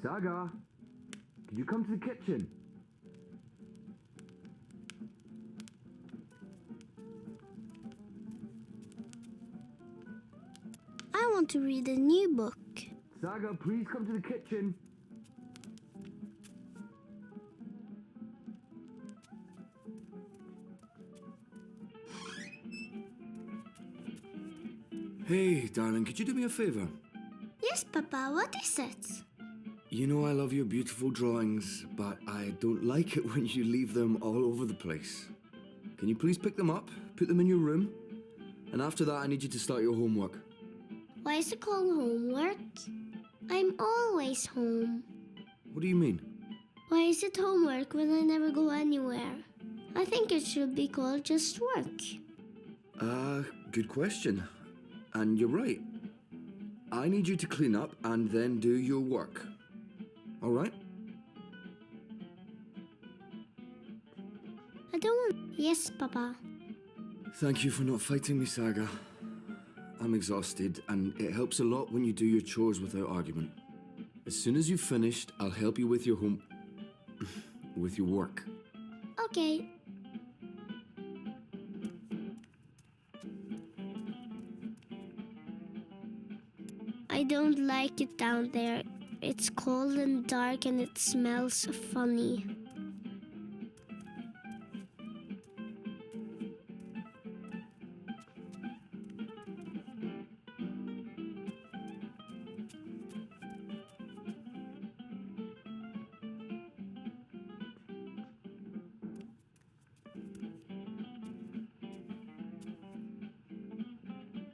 Saga, could you come to the kitchen? I want to read a new book. Saga, please come to the kitchen. Hey, darling, could you do me a favor? Yes, Papa, what is it? You know I love your beautiful drawings, but I don't like it when you leave them all over the place. Can you please pick them up, put them in your room? And after that, I need you to start your homework. Why is it called homework? I'm always home. What do you mean? Why is it homework when I never go anywhere? I think it should be called just work. Good question. And you're right. I need you to clean up and then do your work. All right? I don't want... Yes, Papa. Thank you for not fighting me, Saga. I'm exhausted, and it helps a lot when you do your chores without argument. As soon as you've finished, I'll help you with your with your work. Okay. I don't like it down there. It's cold and dark and it smells funny.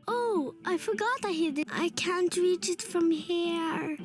Oh, I forgot I hid it. I can't reach it from here.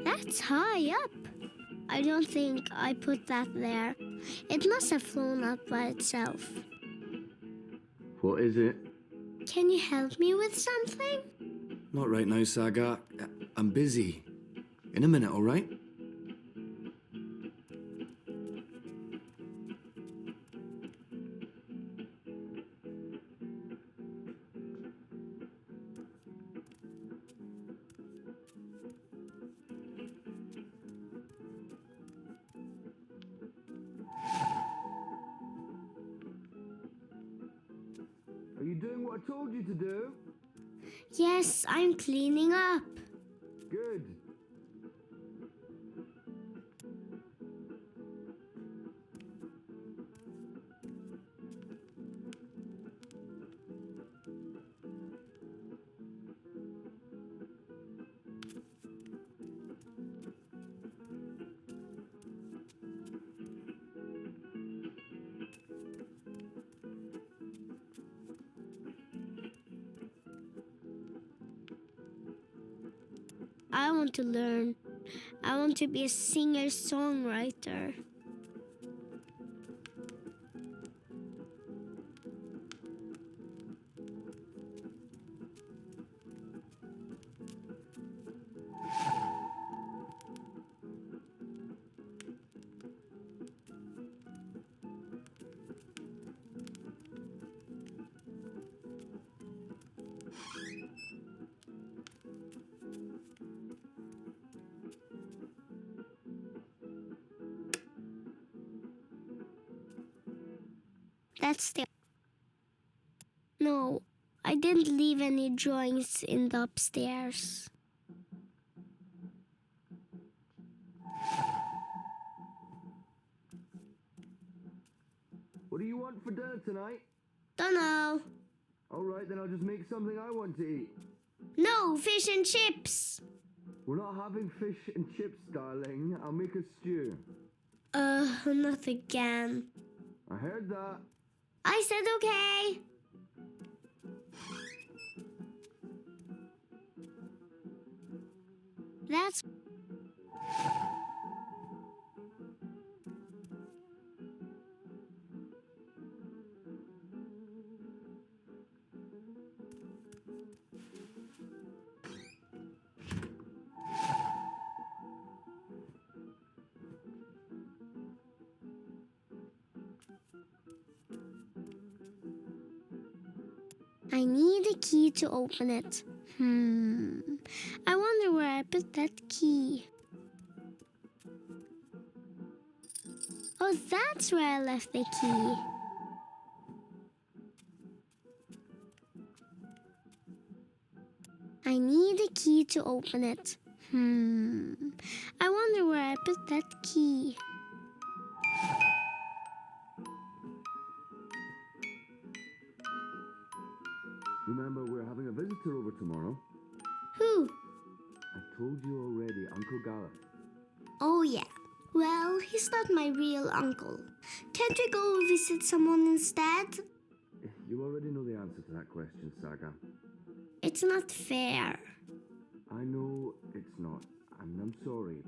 That's high up. I don't think I put that there. It must have flown up by itself. What is it? Can you help me with something? Not right now, Saga. I'm busy. In a minute, all right? Are you doing what I told you to do? Yes, I'm cleaning up. Good. I want to learn. I want to be a singer-songwriter. That's the... No, I didn't leave any drawings in the upstairs. What do you want for dinner tonight? Dunno. All right, then I'll just make something I want to eat. No, fish and chips. We're not having fish and chips, darling. I'll make a stew. Not again. I heard that. I said okay. That's... I need a key to open it. I wonder where I put that key. Oh, that's where I left the key. I need a key to open it. I wonder where I put that key. Remember, we're having a visitor over tomorrow. Who? I told you already, Uncle Gareth. Oh, yeah. Well, he's not my real uncle. Can't we go visit someone instead? You already know the answer to that question, Saga. It's not fair. I know it's not, and I'm sorry,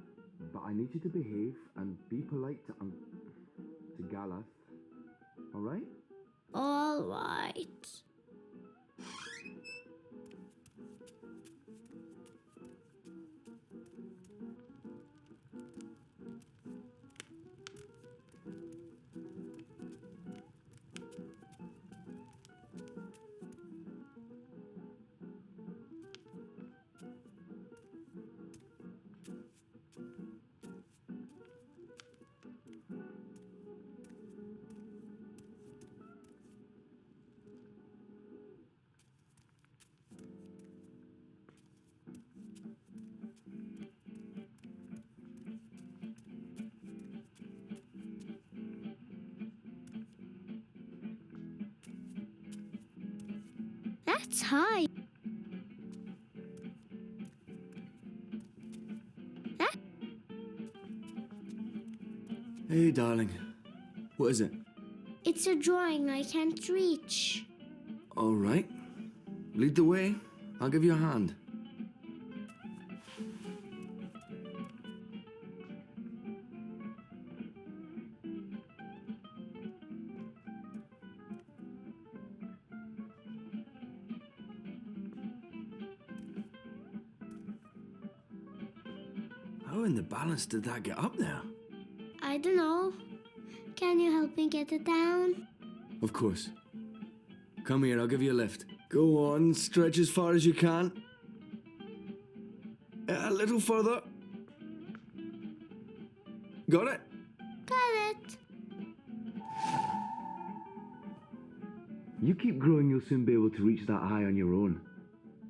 but I need you to behave and be polite to Galeth. All right? All right. That's high. Hey, darling. What is it? It's a drawing I can't reach. All right. Lead the way. I'll give you a hand. How in the balance did that get up there? I don't know. Can you help me get it down? Of course. Come here, I'll give you a lift. Go on, stretch as far as you can. A little further. Got it? Got it. You keep growing, you'll soon be able to reach that high on your own.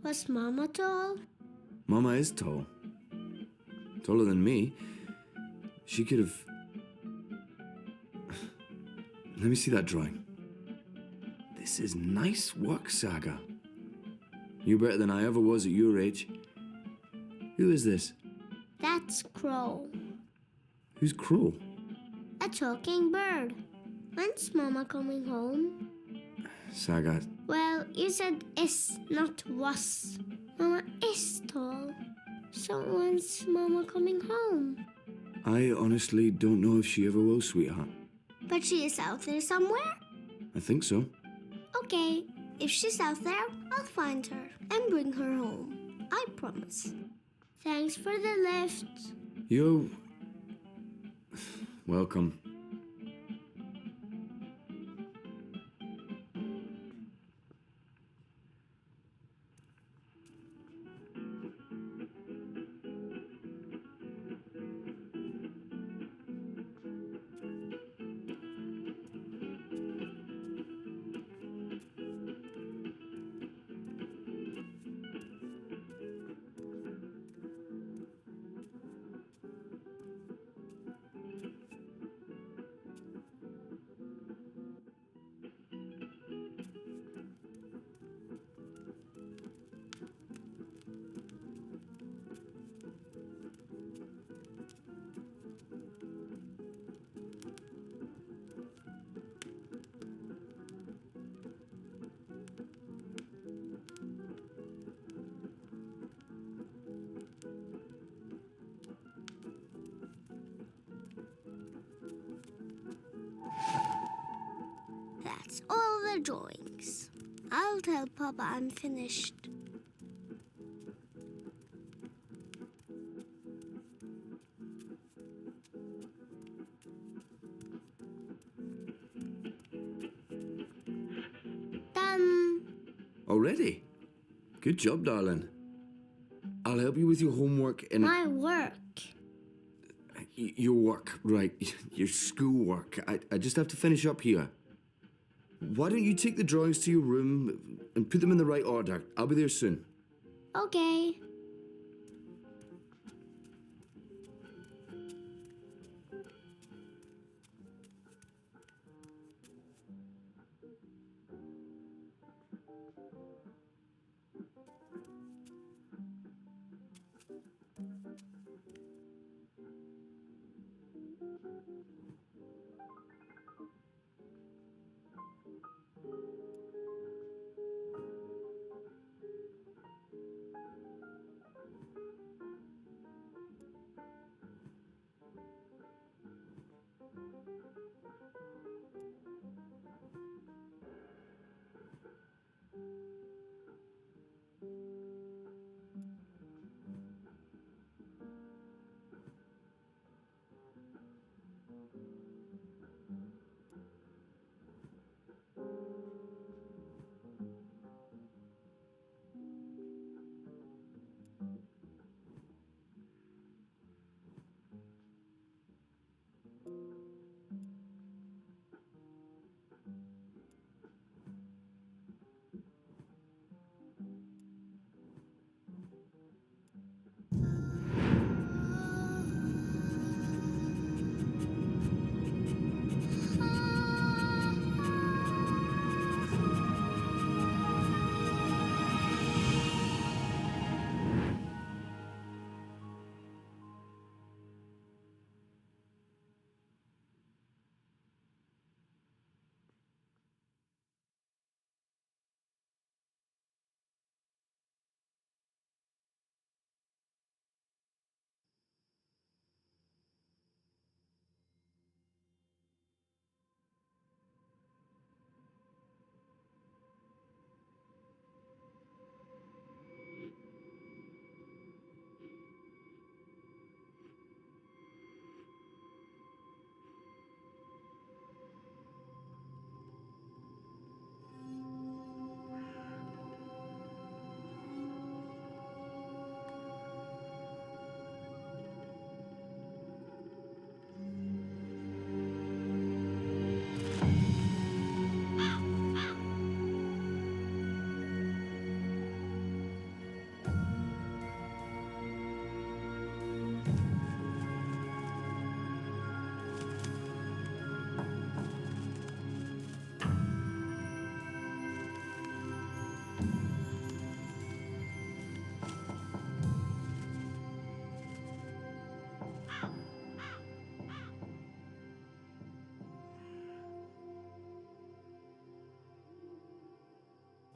Was Mama tall? Mama is tall. Taller than me. She could have... Let me see that drawing. This is nice work, Saga. You're better than I ever was at your age. Who is this? That's Crow. Who's Crow? A talking bird. When's Mama coming home? Saga, Well, you said is, not was. Mama is tall. So when's Mama coming home? I honestly don't know if she ever will, sweetheart. But she is out there somewhere? I think so. Okay, if she's out there, I'll find her and bring her home. I promise. Thanks for the lift. You're... welcome. That's all the drawings. I'll tell Papa I'm finished. Done. Already? Good job, darling. I'll help you with your homework in... My work. Your work, right. Your schoolwork. I just have to finish up here. Why don't you take the drawings to your room and put them in the right order? I'll be there soon. Okay.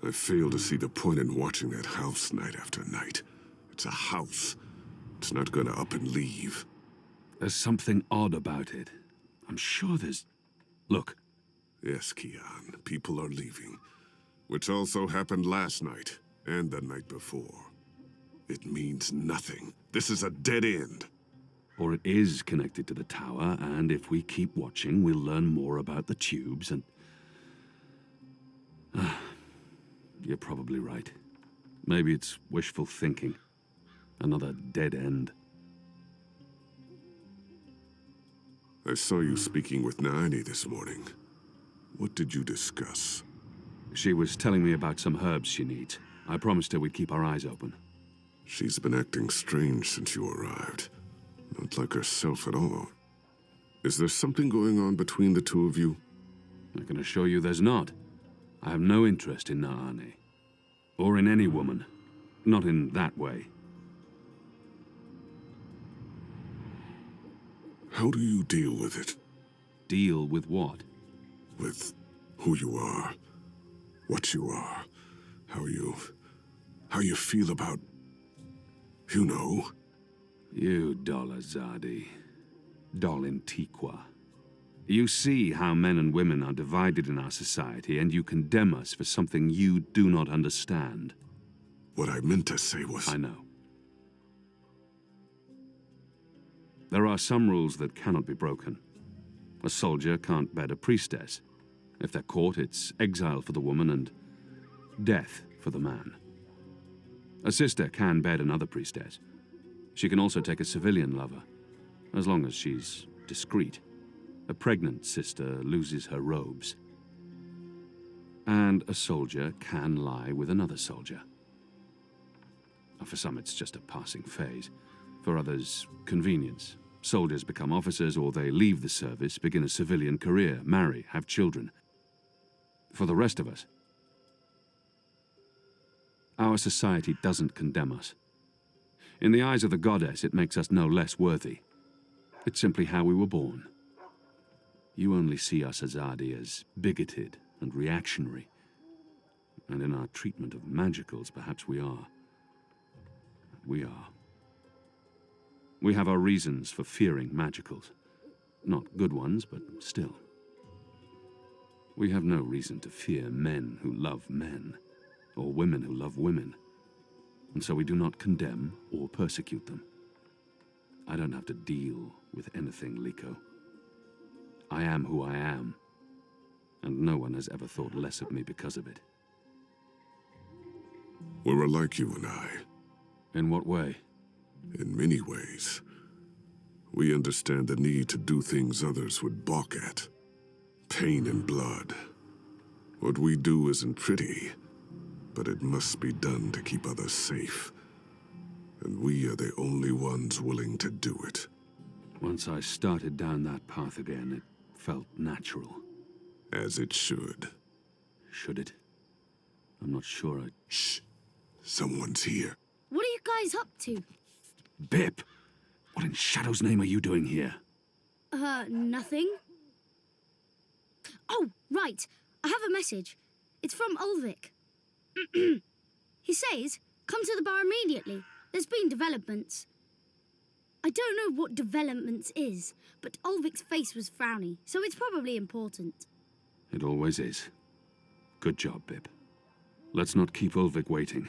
I fail to see the point in watching that house night after night. It's a house. It's not gonna up and leave. There's something odd about it. I'm sure there's... Look. Yes, Kian, people are leaving. Which also happened last night, and the night before. It means nothing. This is a dead end. Or it is connected to the tower, and if we keep watching, we'll learn more about the tubes and... You're probably right. Maybe it's wishful thinking. Another dead end. I saw you speaking with Naani this morning. What did you discuss? She was telling me about some herbs she needs. I promised her we'd keep our eyes open. She's been acting strange since you arrived. Not like herself at all. Is there something going on between the two of you? I can assure you there's not. I have no interest in Naani. Or in any woman. Not in that way. How do you deal with it? Deal with what? With who you are, what you are, how you feel about, you know? You Dolazadi. Dolintiqua. You see how men and women are divided in our society, and you condemn us for something you do not understand. What I meant to say was... I know. There are some rules that cannot be broken. A soldier can't bed a priestess. If they're caught, it's exile for the woman and death for the man. A sister can bed another priestess. She can also take a civilian lover, as long as she's discreet. A pregnant sister loses her robes. And a soldier can lie with another soldier. For some, it's just a passing phase. For others, convenience. Soldiers become officers, or they leave the service, begin a civilian career, marry, have children. For the rest of us, our society doesn't condemn us. In the eyes of the goddess, it makes us no less worthy. It's simply how we were born. You only see us Azadi as bigoted and reactionary. And in our treatment of magicals, perhaps we are. We are. We have our reasons for fearing magicals. Not good ones, but still. We have no reason to fear men who love men, or women who love women. And so we do not condemn or persecute them. I don't have to deal with anything, Liko. I am who I am, and no one has ever thought less of me because of it. We're alike, you and I. In what way? In many ways. We understand the need to do things others would balk at. Pain and blood. What we do isn't pretty, but it must be done to keep others safe. And we are the only ones willing to do it. Once I started down that path again, it felt natural. As it should. Should it? I'm not sure I... Shh! Someone's here. What are you guys up to? Bip! What in Shadow's name are you doing here? Nothing. Oh, right. I have a message. It's from Ulvik. He says, come to the bar immediately. There's been developments. I don't know what developments is, but Ulvik's face was frowny, so it's probably important. It always is. Good job, Bip. Let's not keep Ulvik waiting.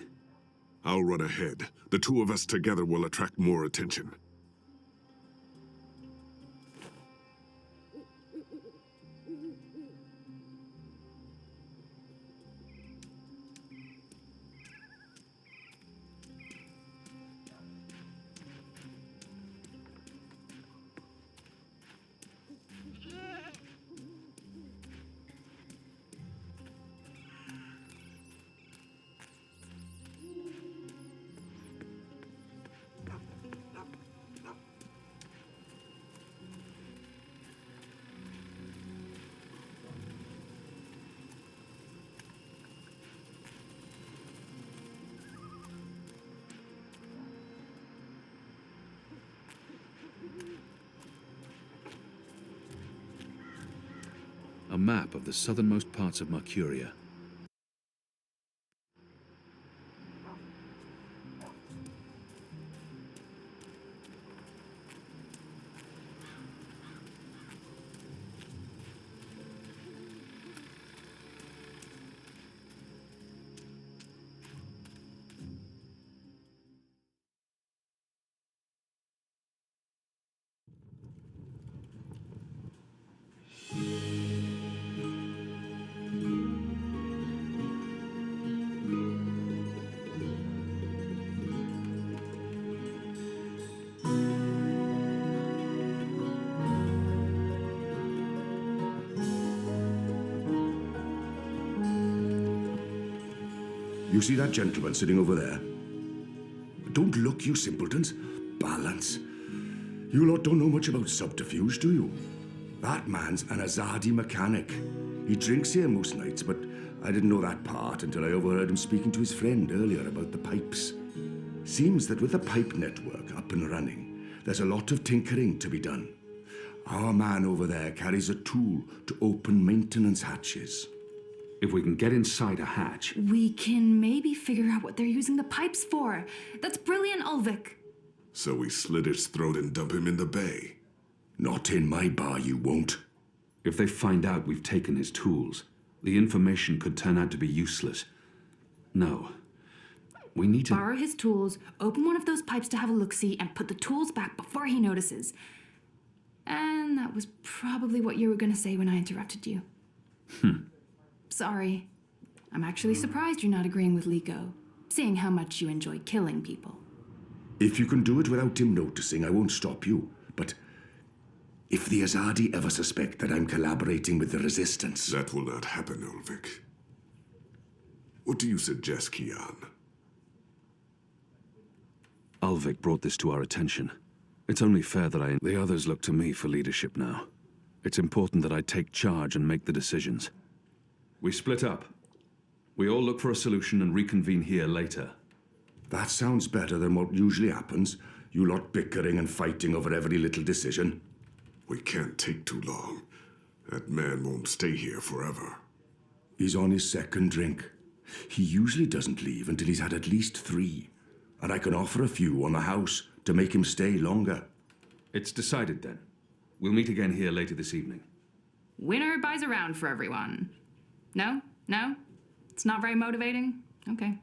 I'll run ahead. The two of us together will attract more attention. A map of the southernmost parts of Mercuria. You see that gentleman sitting over there? Don't look, you simpletons. Balance. You lot don't know much about subterfuge, do you? That man's an Azadi mechanic. He drinks here most nights, but I didn't know that part until I overheard him speaking to his friend earlier about the pipes. Seems that with the pipe network up and running, there's a lot of tinkering to be done. Our man over there carries a tool to open maintenance hatches. If we can get inside a hatch... We can maybe figure out what they're using the pipes for. That's brilliant, Ulvik. So we slit his throat and dump him in the bay. Not in my bar, you won't. If they find out we've taken his tools, the information could turn out to be useless. No. We need to... Borrow his tools, open one of those pipes to have a look-see, and put the tools back before he notices. And that was probably what you were going to say when I interrupted you. Sorry. I'm actually surprised you're not agreeing with Liko, seeing how much you enjoy killing people. If you can do it without him noticing, I won't stop you. But if the Azadi ever suspect that I'm collaborating with the Resistance... That will not happen, Ulvik. What do you suggest, Kian? Ulvik brought this to our attention. It's only fair that The others look to me for leadership now. It's important that I take charge and make the decisions. We split up. We all look for a solution and reconvene here later. That sounds better than what usually happens. You lot bickering and fighting over every little decision. We can't take too long. That man won't stay here forever. He's on his second drink. He usually doesn't leave until he's had at least 3. And I can offer a few on the house to make him stay longer. It's decided then. We'll meet again here later this evening. Winner buys a round for everyone. No? No? It's not very motivating? Okay.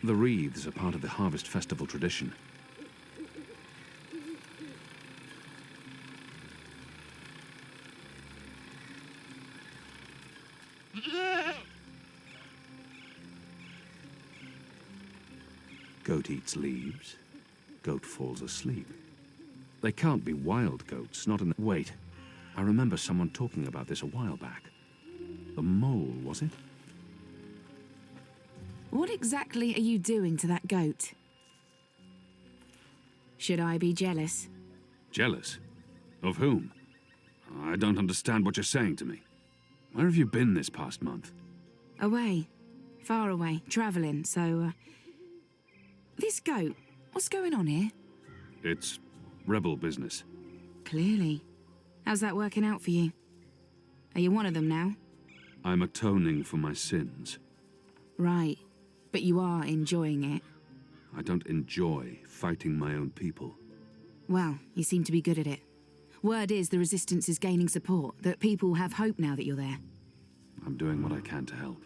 The wreaths are part of the Harvest Festival tradition. Goat eats leaves. Goat falls asleep. They can't be wild goats, not in the... Wait. I remember someone talking about this a while back. The mole, was it? What exactly are you doing to that goat? Should I be jealous? Jealous? Of whom? I don't understand what you're saying to me. Where have you been this past month? Away. Far away. Travelling, so... This goat, what's going on here? It's rebel business. Clearly. How's that working out for you? Are you one of them now? I'm atoning for my sins. Right. But you are enjoying it. I don't enjoy fighting my own people. Well, you seem to be good at it. Word is the Resistance is gaining support, that people have hope now that you're there. I'm doing what I can to help.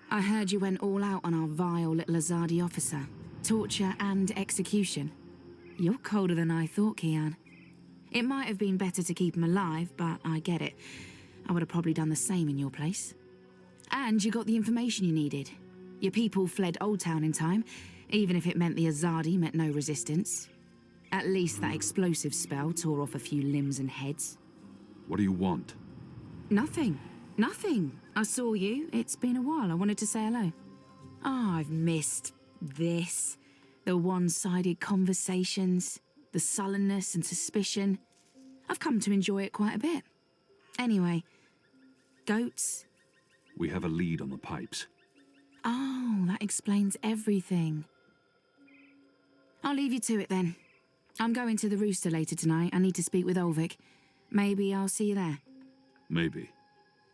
I heard you went all out on our vile little Azadi officer. Torture and execution. You're colder than I thought, Kian. It might have been better to keep him alive, but I get it. I would have probably done the same in your place. And you got the information you needed. Your people fled Old Town in time, even if it meant the Azadi met no resistance. At least that explosive spell tore off a few limbs and heads. What do you want? Nothing. Nothing. I saw you. It's been a while. I wanted to say hello. Oh, I've missed this. The one-sided conversations, the sullenness and suspicion. I've come to enjoy it quite a bit. Anyway, goats? We have a lead on the pipes. Oh, that explains everything. I'll leave you to it then. I'm going to the Rooster later tonight. I need to speak with Ulvik. Maybe I'll see you there. Maybe.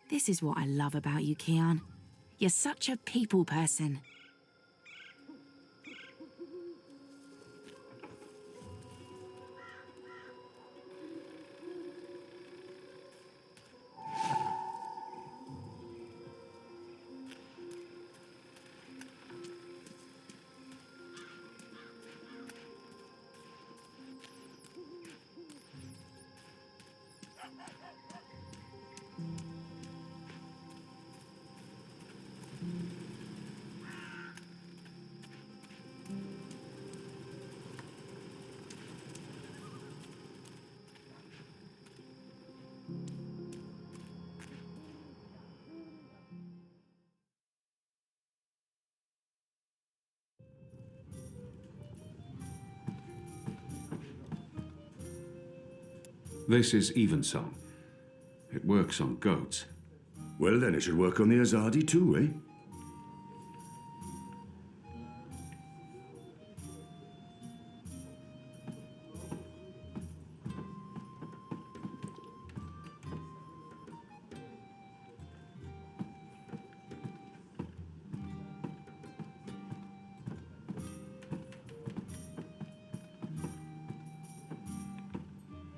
This is what I love about you, Kian. You're such a people person. This is Evensong. It works on goats. Well, then it should work on the Azadi too, eh?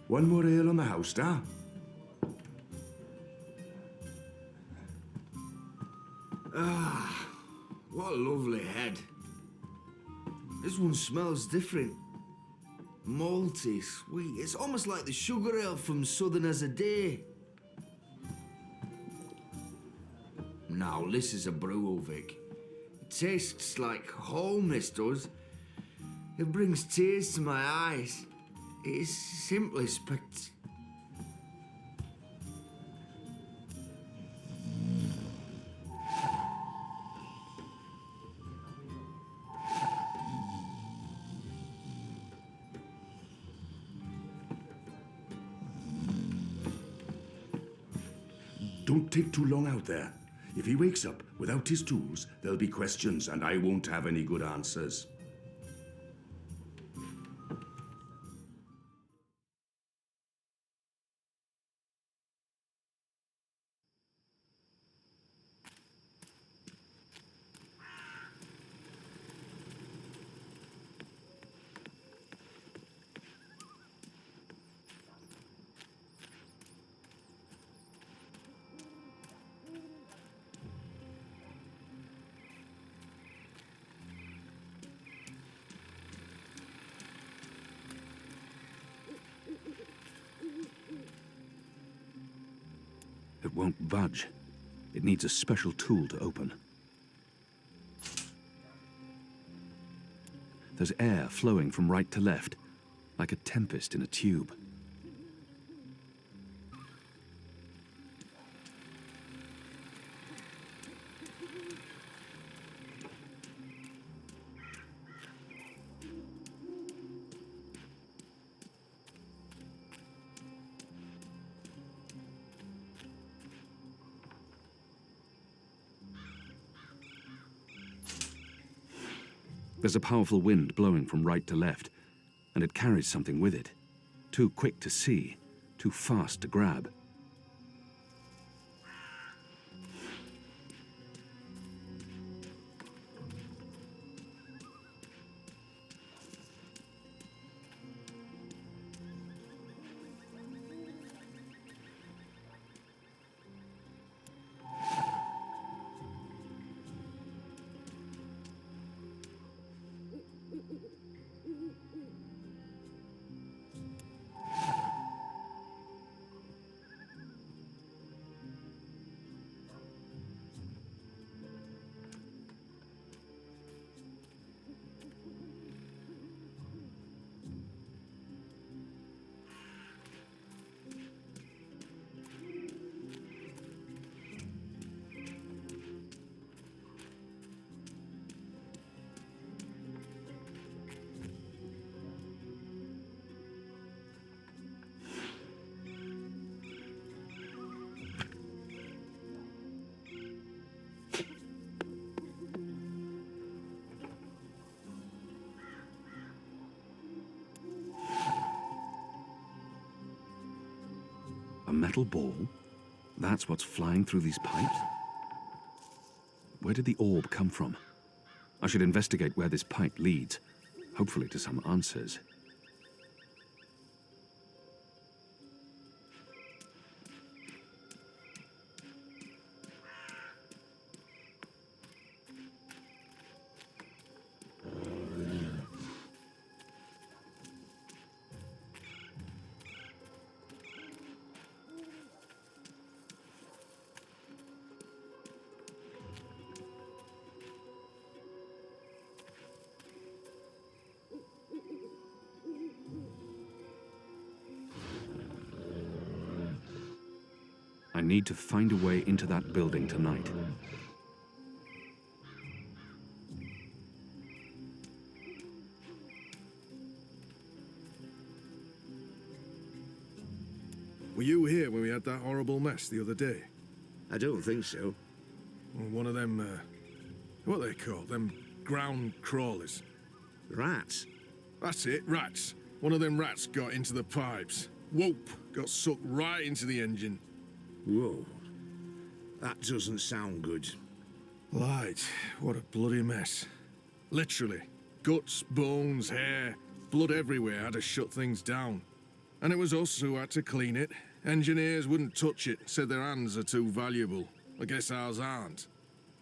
One more ale on the house, star. What a lovely head. This one smells different. Malty, sweet. It's almost like the sugar ale from Southern as a Day. Now, this is a brew, Ulvik. It tastes like home, this does. It brings tears to my eyes. It is simply Don't take too long out there. If he wakes up without his tools, there'll be questions and I won't have any good answers. It won't budge. It needs a special tool to open. There's air flowing from right to left, like a tempest in a tube. There's a powerful wind blowing from right to left, and it carries something with it. Too quick to see, too fast to grab. A metal ball? That's what's flying through these pipes? Where did the orb come from? I should investigate where this pipe leads, hopefully to some answers. I need to find a way into that building tonight. Were you here when we had that horrible mess the other day? I don't think so. Or one of them, what are they called? Them ground crawlers. Rats? That's it, rats. One of them rats got into the pipes. Whoop! Got sucked right into the engine. Whoa. That doesn't sound good. Light, what a bloody mess. Literally. Guts, bones, hair, blood everywhere had to shut things down. And it was us who had to clean it. Engineers wouldn't touch it, said their hands are too valuable. I guess ours aren't.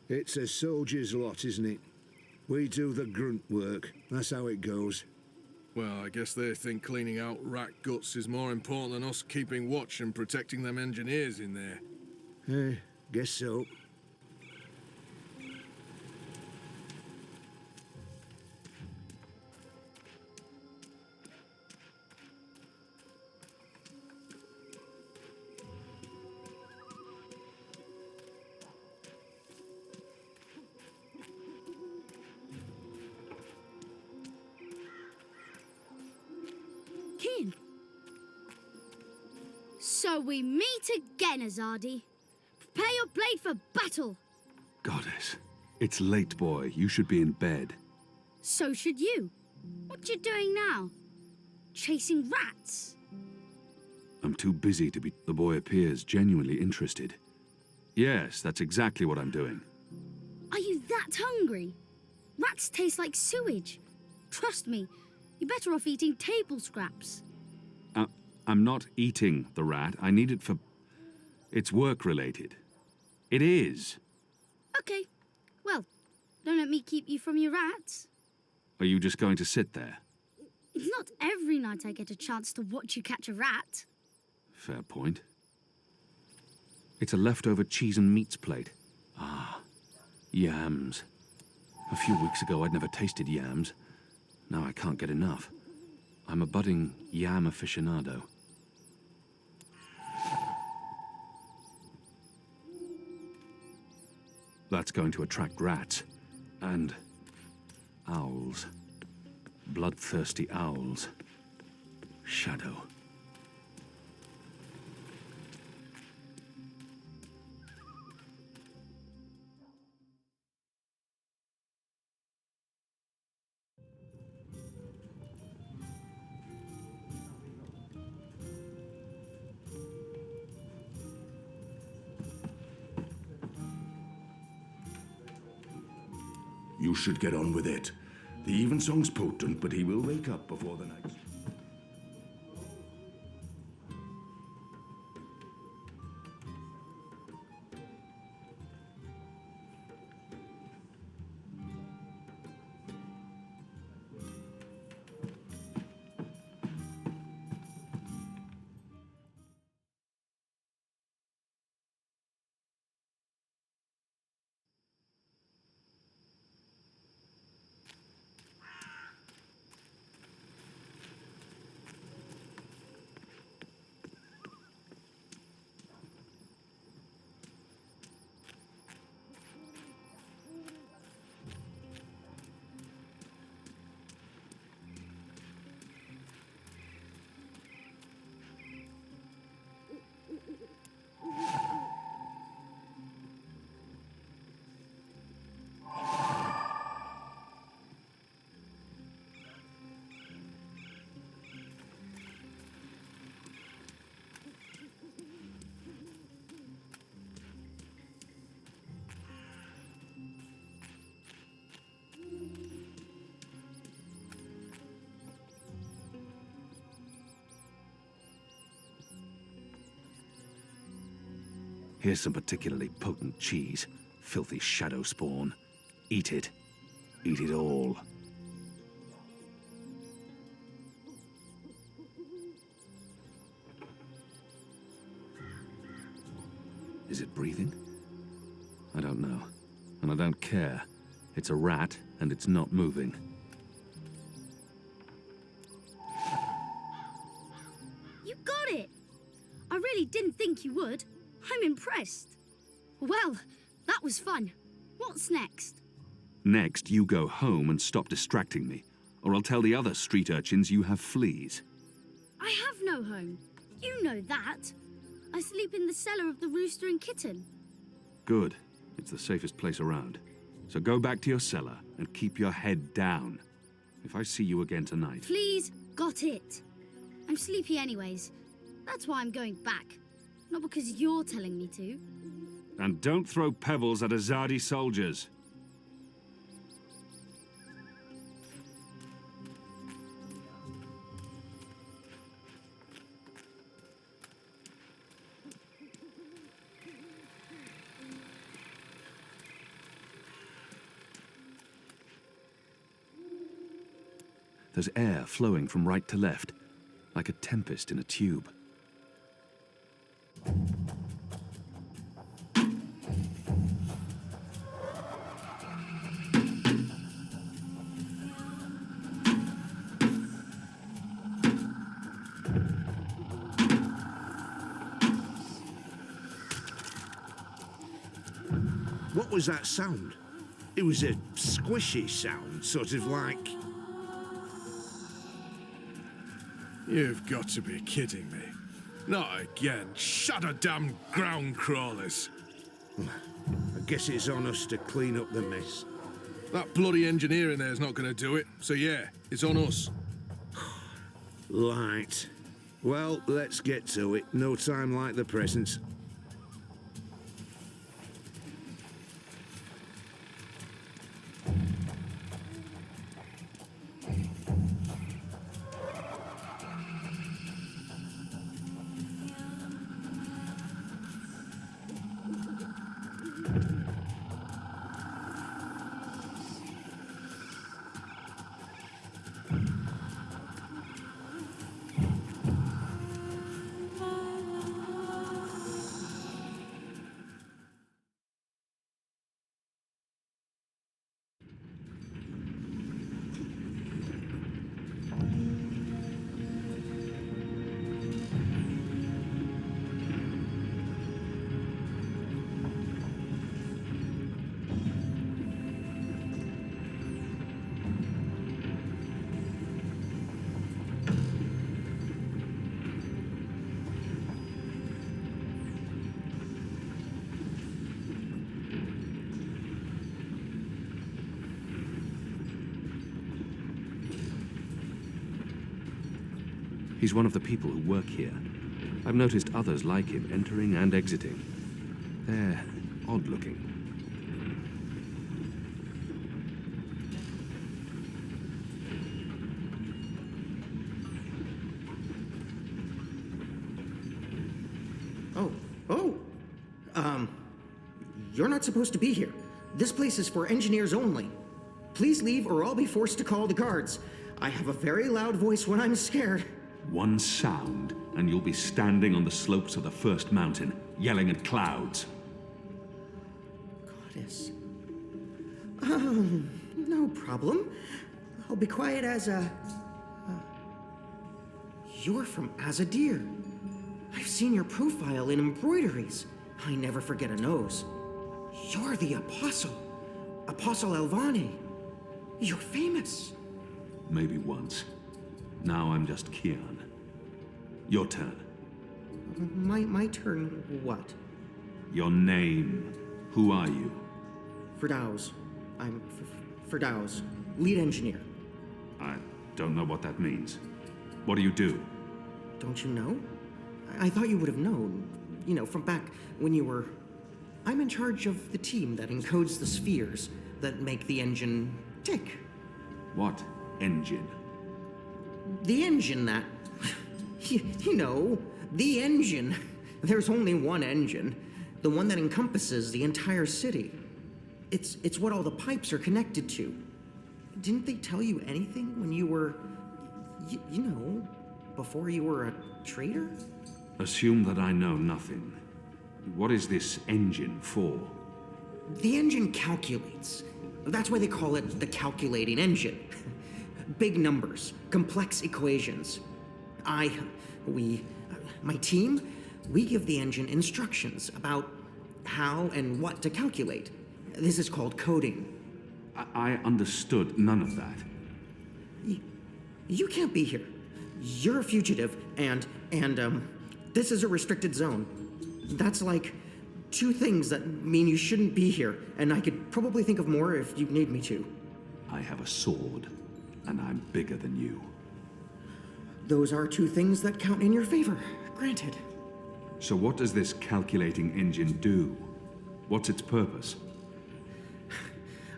It's a soldier's lot, isn't it? We do the grunt work. That's how it goes. Well, I guess they think cleaning out rat guts is more important than us keeping watch and protecting them engineers in there. Guess so. Kian. So we meet again, Azadi. Prepare your blade for battle. Goddess, it's late, boy. You should be in bed. So should you. What you doing now? Chasing rats? I'm too busy to be... The boy appears genuinely interested. Yes, that's exactly what I'm doing. Are you that hungry? Rats taste like sewage. Trust me, you're better off eating table scraps. I'm not eating the rat. I need it for... It's work-related. It is. Okay, well, don't let me keep you from your rats. Are you just going to sit there? It's not every night I get a chance to watch you catch a rat. Fair point. It's a leftover cheese and meats plate. Ah, yams. A few weeks ago, I'd never tasted yams. Now I can't get enough. I'm a budding yam aficionado. That's going to attract rats. And owls. Bloodthirsty owls. Shadow. You should get on with it. The evensong's potent, but he will wake up before the night. Here's some particularly potent cheese. Filthy shadow spawn. Eat it. Eat it all. Is it breathing? I don't know. And I don't care. It's a rat, and it's not moving. You got it! I really didn't think you would. I'm impressed. Well, that was fun. What's next? Next, you go home and stop distracting me, or I'll tell the other street urchins you have fleas. I have no home. You know that. I sleep in the cellar of the Rooster and Kitten. Good. It's the safest place around. So go back to your cellar and keep your head down. If I see you again tonight... Please, got it. I'm sleepy anyways. That's why I'm going back. Not because you're telling me to. And don't throw pebbles at Azadi soldiers. There's air flowing from right to left, like a tempest in a tube. What was that sound? It was a squishy sound, sort of like... You've got to be kidding me. Not again. Shut a damn ground crawlers. I guess it's on us to clean up the mess. That bloody engineer in there's not going to do it. So yeah, it's on us. Right. Well, let's get to it. No time like the present. He's one of the people who work here. I've noticed others like him entering and exiting. They're odd-looking. You're not supposed to be here. This place is for engineers only. Please leave or I'll be forced to call the guards. I have a very loud voice when I'm scared. One sound, and you'll be standing on the slopes of the first mountain, yelling at clouds. Goddess. No problem. I'll be quiet as a... You're from Azadir. I've seen your profile in embroideries. I never forget a nose. You're the Apostle. Apostle Elvani. You're famous. Maybe once. Now I'm just Kian. Your turn. My turn what? Your name. Who are you? Firdaus. I'm Firdaus, lead engineer. I don't know what that means. What do you do? Don't you know? I thought you would have known. You know, from back when you were... I'm in charge of the team that encodes the spheres that make the engine tick. What engine? The engine that... You know, the engine. There's only one engine. The one that encompasses the entire city. It's what all the pipes are connected to. Didn't they tell you anything when you were... you know, before you were a traitor? Assume that I know nothing. What is this engine for? The engine calculates. That's why they call it the calculating engine. Big numbers, complex equations. My team, we give the engine instructions about how and what to calculate. This is called coding. I understood none of that. You can't be here. You're a fugitive, and this is a restricted zone. That's like 2 things that mean you shouldn't be here, and I could probably think of more if you need me to. I have a sword, and I'm bigger than you. Those are 2 things that count in your favor, granted. So what does this calculating engine do? What's its purpose?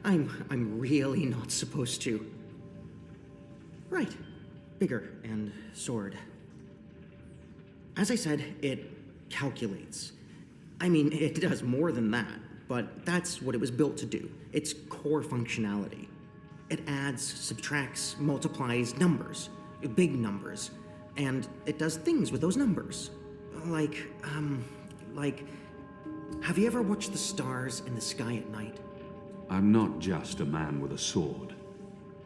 I'm really not supposed to. Right. Bigger and sword. As I said, it calculates. I mean, it does more than that, but that's what it was built to do. Its core functionality. It adds, subtracts, multiplies numbers. Big numbers. And it does things with those numbers. Like, have you ever watched the stars in the sky at night? I'm not just a man with a sword.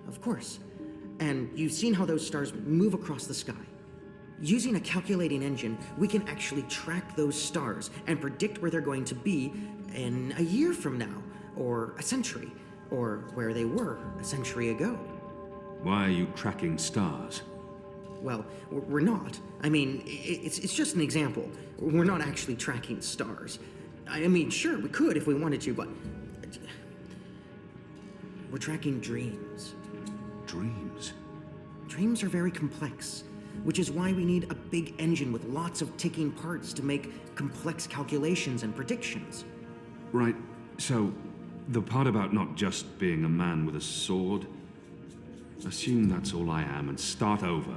Of course. And you've seen how those stars move across the sky. Using a calculating engine, we can actually track those stars and predict where they're going to be in a year from now, or a century, or where they were a century ago. Why are you tracking stars? Well, we're not. I mean, it's just an example. We're not actually tracking stars. I mean, sure, we could if we wanted to, but we're tracking dreams. Dreams? Dreams are very complex, which is why we need a big engine with lots of ticking parts to make complex calculations and predictions. Right, so the part about not just being a man with a sword, assume that's all I am and start over.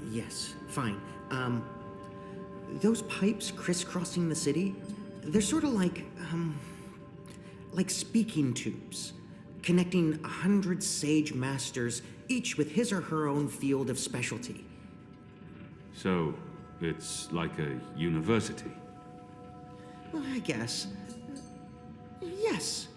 Yes, fine. Those pipes crisscrossing the city, they're sort of like speaking tubes, connecting 100 sage masters, each with his or her own field of specialty. So, it's like a university? Well, I guess. Yes.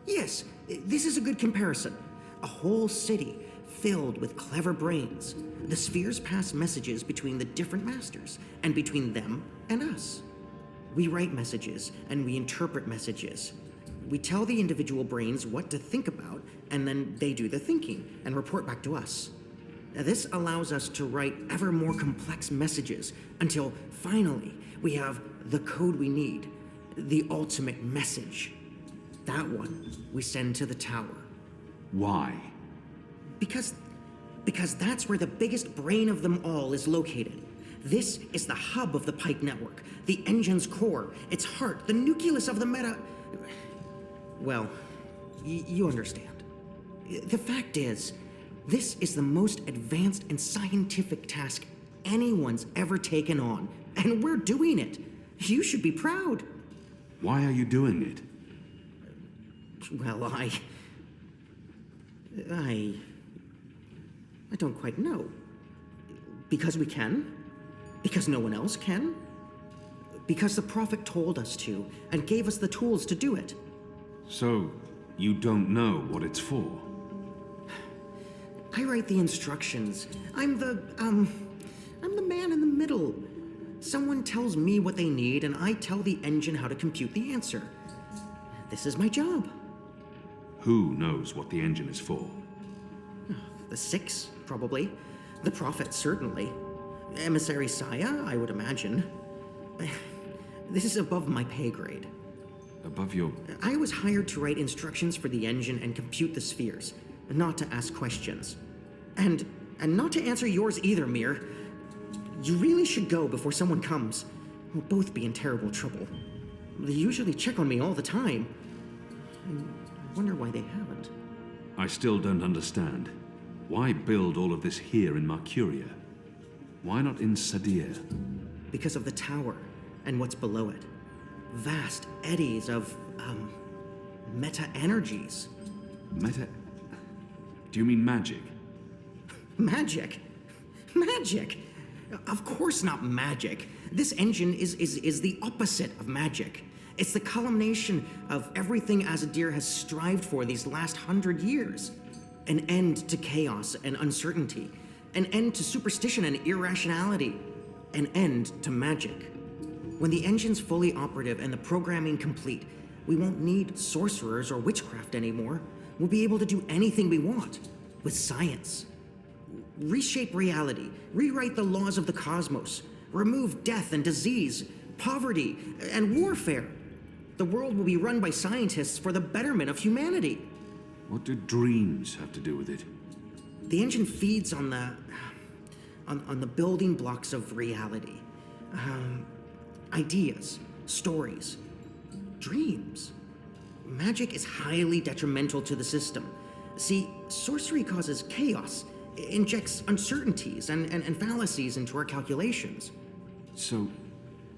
Yes, this is a good comparison. A whole city filled with clever brains. The spheres pass messages between the different masters, and between them and us. We write messages, and we interpret messages. We tell the individual brains what to think about, and then they do the thinking and report back to us. Now, this allows us to write ever more complex messages until finally we have the code we need, the ultimate message. That one we send to the tower. Why? Because that's where the biggest brain of them all is located. This is the hub of the Pike network, the engine's core, its heart, the nucleus of the meta... Well, you understand. The fact is, this is the most advanced and scientific task anyone's ever taken on, and we're doing it. You should be proud. Why are you doing it? Well, I don't quite know. Because we can? Because no one else can? Because the Prophet told us to, and gave us the tools to do it. So, you don't know what it's for? I write the instructions. I'm the man in the middle. Someone tells me what they need, and I tell the engine how to compute the answer. This is my job. Who knows what the engine is for? The Six, probably. The Prophet, certainly. Emissary Saya, I would imagine. This is above my pay grade. Above your... I was hired to write instructions for the engine and compute the spheres, not to ask questions. And not to answer yours either, Mir. You really should go before someone comes. We'll both be in terrible trouble. They usually check on me all the time. I wonder why they haven't. I still don't understand. Why build all of this here in Mercuria? Why not in Sadir? Because of the tower and what's below it. Vast eddies of, meta-energies. Meta... Do you mean magic? Magic? Magic? Of course not magic. This engine is the opposite of magic. It's the culmination of everything Azadir has strived for these last 100 years. An end to chaos and uncertainty. An end to superstition and irrationality. An end to magic. When the engine's fully operative and the programming complete, we won't need sorcerers or witchcraft anymore. We'll be able to do anything we want. With science. Reshape reality. Rewrite the laws of the cosmos. Remove death and disease. poverty, and warfare. The world will be run by scientists for the betterment of humanity. What do dreams have to do with it? The engine feeds on the building blocks of reality. Ideas, stories, dreams. Magic is highly detrimental to the system. See, sorcery causes chaos, injects uncertainties and fallacies into our calculations. So,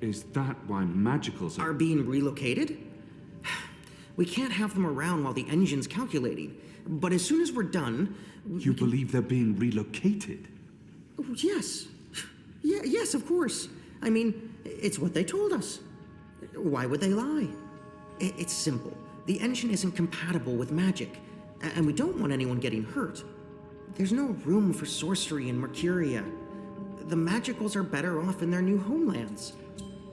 is that why magicals Are being relocated? We can't have them around while the engine's calculating. But as soon as we're done... You believe they're being relocated? Oh, yes. Yes, of course. I mean, it's what they told us. Why would they lie? It's simple. The engine isn't compatible with magic, and we don't want anyone getting hurt. There's no room for sorcery in Mercuria. The magicals are better off in their new homelands.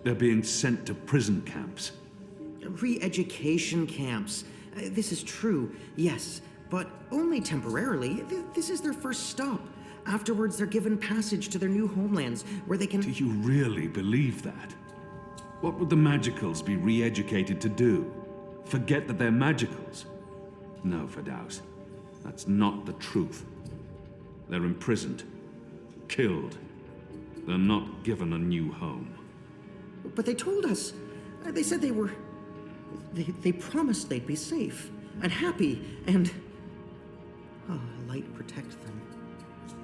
They're being sent to prison camps. Re-education camps. This is true, yes, but only temporarily. This is their first stop. Afterwards, they're given passage to their new homelands, where they can... Do you really believe that? What would the magicals be re-educated to do? Forget that they're magicals? No, Firdaus. That's not the truth. They're imprisoned. Killed. They're not given a new home. But they told us. They said they were... They promised they'd be safe and happy and... Oh, light protect them.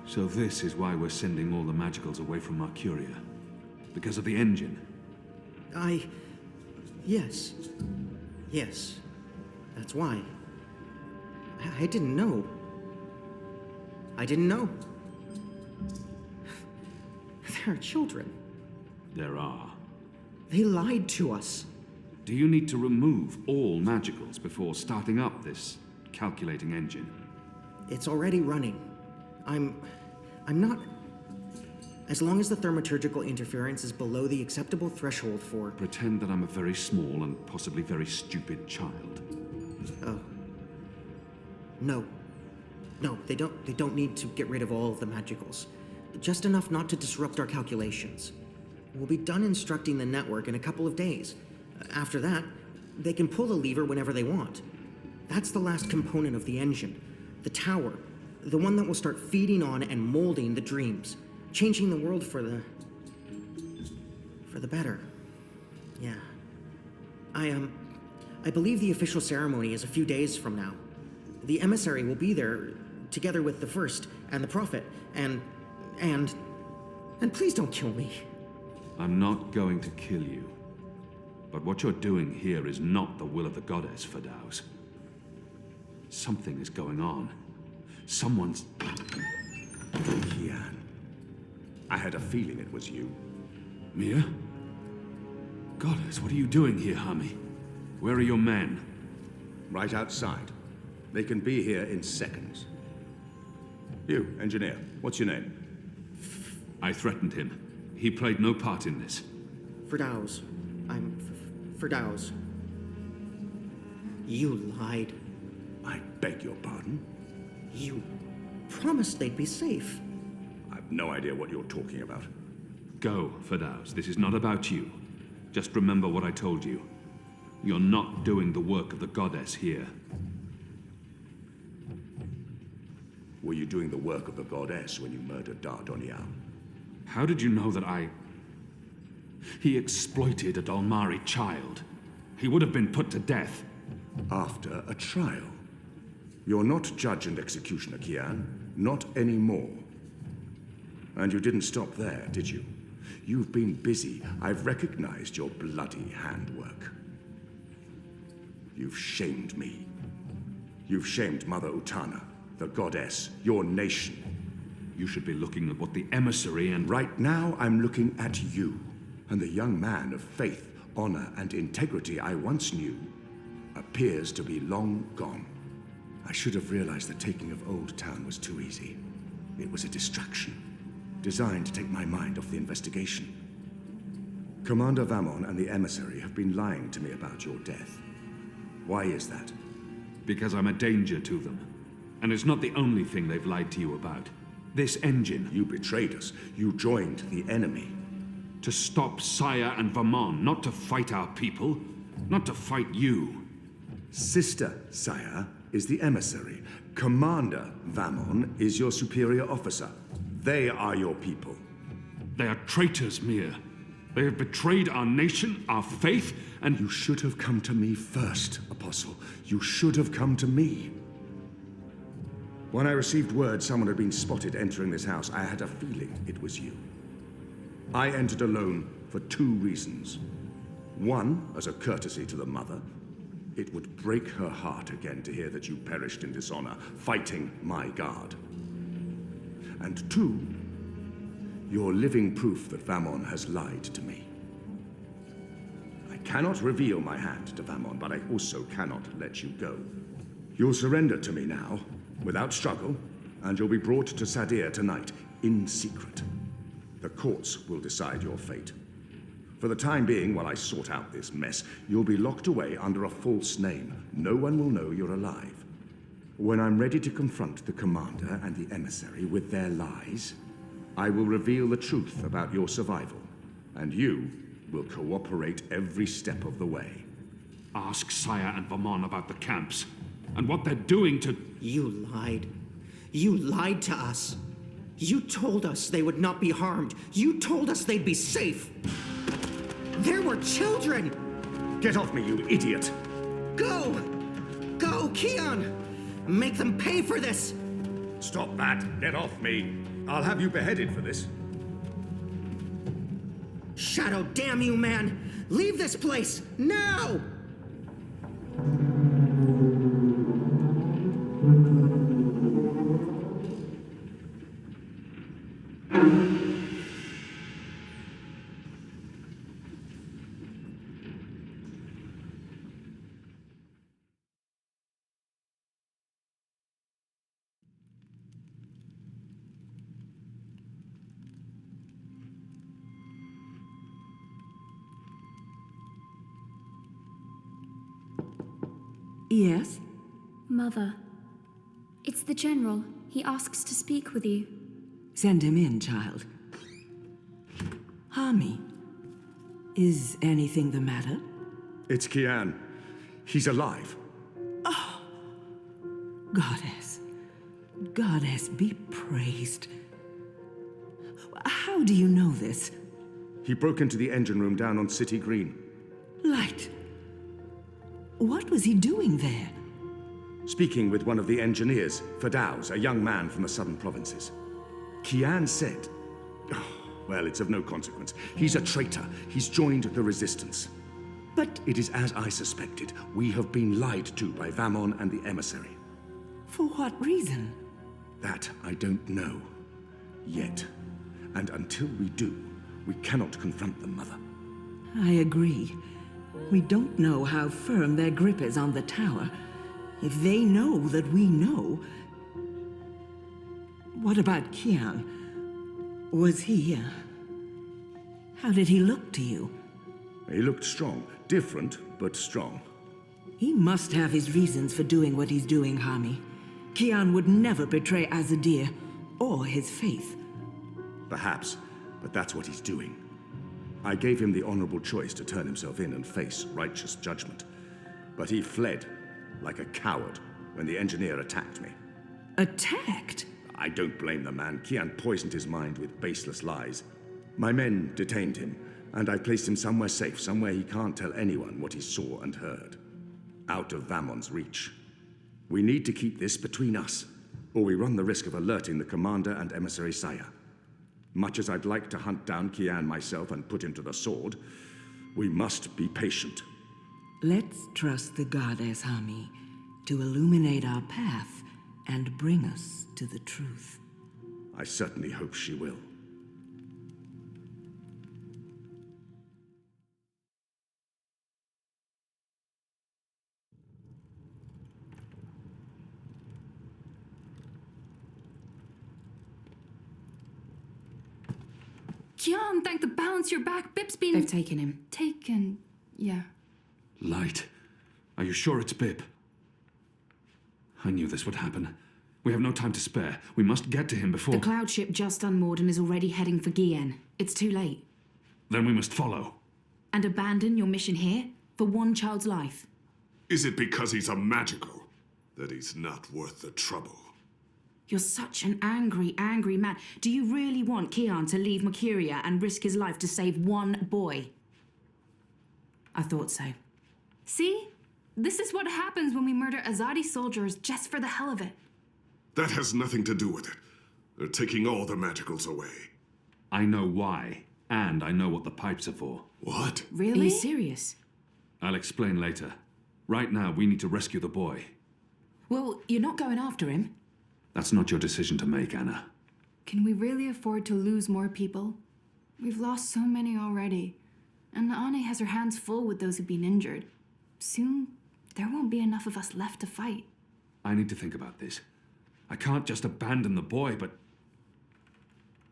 So this is why we're sending all the magicals away from Mercuria. Because of the engine. Yes. Yes. That's why. I didn't know. I didn't know. There are children. There are. They lied to us. Do you need to remove all magicals before starting up this calculating engine? It's already running. I'm not... As long as the thaumaturgical interference is below the acceptable threshold for... Pretend that I'm a very small and possibly very stupid child. Oh. No. No, they don't need to get rid of all of the magicals. Just enough not to disrupt our calculations. We'll be done instructing the network in a couple of days. After that, they can pull the lever whenever they want. That's the last component of the engine. The tower. The one that will start feeding on and molding the dreams. Changing the world for the better. Yeah. I believe the official ceremony is a few days from now. The emissary will be there, together with the First and the Prophet, and please don't kill me. I'm not going to kill you. But what you're doing here is not the will of the goddess, Firdaus. Something is going on. Someone's... Kian. I had a feeling it was you. Mia? Goddess, what are you doing here, Hami? Where are your men? Right outside. They can be here in seconds. You, engineer, what's your name? I threatened him. He played no part in this. Firdaus. I'm Firdaus. You lied. I beg your pardon? You promised they'd be safe. I've no idea what you're talking about. Go, Firdaus. This is not about you. Just remember what I told you. You're not doing the work of the goddess here. Were you doing the work of the goddess when you murdered Dardonial? How did you know that I... He exploited a Dalmari child. He would have been put to death. After a trial. You're not judge and executioner, Kian. Not anymore. And you didn't stop there, did you? You've been busy. I've recognized your bloody handwork. You've shamed me. You've shamed Mother Utana, the goddess, your nation. You should be looking at what the emissary and... Right now, I'm looking at you, and the young man of faith, honor, and integrity I once knew appears to be long gone. I should have realized the taking of Old Town was too easy. It was a distraction, designed to take my mind off the investigation. Commander Vamon and the emissary have been lying to me about your death. Why is that? Because I'm a danger to them. And it's not the only thing they've lied to you about. This engine. You betrayed us. You joined the enemy. To stop Saya and Vermon, not to fight our people, not to fight you. Sister Saya is the emissary. Commander Vamon is your superior officer. They are your people. They are traitors, Mir. They have betrayed our nation, our faith, and... You should have come to me first, Apostle. You should have come to me. When I received word someone had been spotted entering this house, I had a feeling it was you. I entered alone for 2 reasons. One, as a courtesy to the mother. It would break her heart again to hear that you perished in dishonor, fighting my guard. And 2, you're living proof that Vamon has lied to me. I cannot reveal my hand to Vamon, but I also cannot let you go. You'll surrender to me now, without struggle, and you'll be brought to Sadir tonight, in secret. The courts will decide your fate. For the time being, while I sort out this mess, you'll be locked away under a false name. No one will know you're alive. When I'm ready to confront the commander and the emissary with their lies, I will reveal the truth about your survival, and you will cooperate every step of the way. Ask Saya and Vermon about the camps, and what they're doing to... You lied. You lied to us. You told us they would not be harmed. You told us they'd be safe. There were children! Get off me, you idiot! Go! Go, Kian! Make them pay for this! Stop that! Get off me! I'll have you beheaded for this. Shadow, damn you, man! Leave this place, now! Yes? Mother, it's the General. He asks to speak with you. Send him in, child. Hami, is anything the matter? It's Kian. He's alive. Goddess. Goddess, be praised. How do you know this? He broke into the engine room down on City Green. Light. What was he doing there? Speaking with one of the engineers, Fadauz, a young man from the southern provinces. Kian said... well, it's of no consequence. He's a traitor. He's joined the resistance. But it is as I suspected. We have been lied to by Vamon and the emissary. For what reason? That I don't know. Yet. And until we do, we cannot confront them, Mother. I agree. We don't know how firm their grip is on the tower. If they know that we know... What about Kian? Was he... How did he look to you? He looked strong. Different, but strong. He must have his reasons for doing what he's doing, Hami. Kian would never betray Azadir, or his faith. Perhaps, but that's what he's doing. I gave him the honorable choice to turn himself in and face righteous judgment. But he fled, like a coward, when the engineer attacked me. Attacked? I don't blame the man. Kian poisoned his mind with baseless lies. My men detained him, and I placed him somewhere safe, somewhere he can't tell anyone what he saw and heard. Out of Vamon's reach. We need to keep this between us, or we run the risk of alerting the commander and emissary Saya. Much as I'd like to hunt down Kian myself and put him to the sword, we must be patient. Let's trust the goddess, Hami, to illuminate our path and bring us to the truth. I certainly hope she will. Kian, thank the balance you're back. Bip's been... They've taken him. Taken... yeah. Light. Are you sure it's Bip? I knew this would happen. We have no time to spare. We must get to him before... The cloud ship just unmoored and is already heading for Gien. It's too late. Then we must follow. And abandon your mission here for one child's life. Is it because he's a magical that he's not worth the trouble? You're such an angry, angry man. Do you really want Kian to leave Mercuria and risk his life to save one boy? I thought so. See? This is what happens when we murder Azadi soldiers just for the hell of it. That has nothing to do with it. They're taking all the magicals away. I know why, and I know what the pipes are for. What? Really? Are you serious? I'll explain later. Right now, we need to rescue the boy. Well, you're not going after him. That's not your decision to make, Anna. Can we really afford to lose more people? We've lost so many already. And Ane has her hands full with those who've been injured. Soon, there won't be enough of us left to fight. I need to think about this. I can't just abandon the boy, but...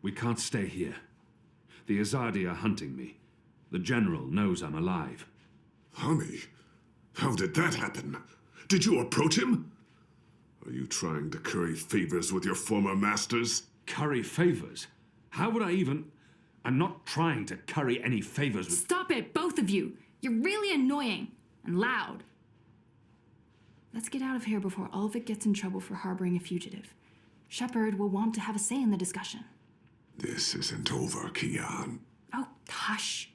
we can't stay here. The Azadi are hunting me. The General knows I'm alive. Honey, how did that happen? Did you approach him? Are you trying to curry favors with your former masters? Curry favors? How would I even... I'm not trying to curry any favors with... Stop it, both of you! You're really annoying and loud. Let's get out of here before Ulvik gets in trouble for harboring a fugitive. Shepard will want to have a say in the discussion. This isn't over, Kian. Oh, hush.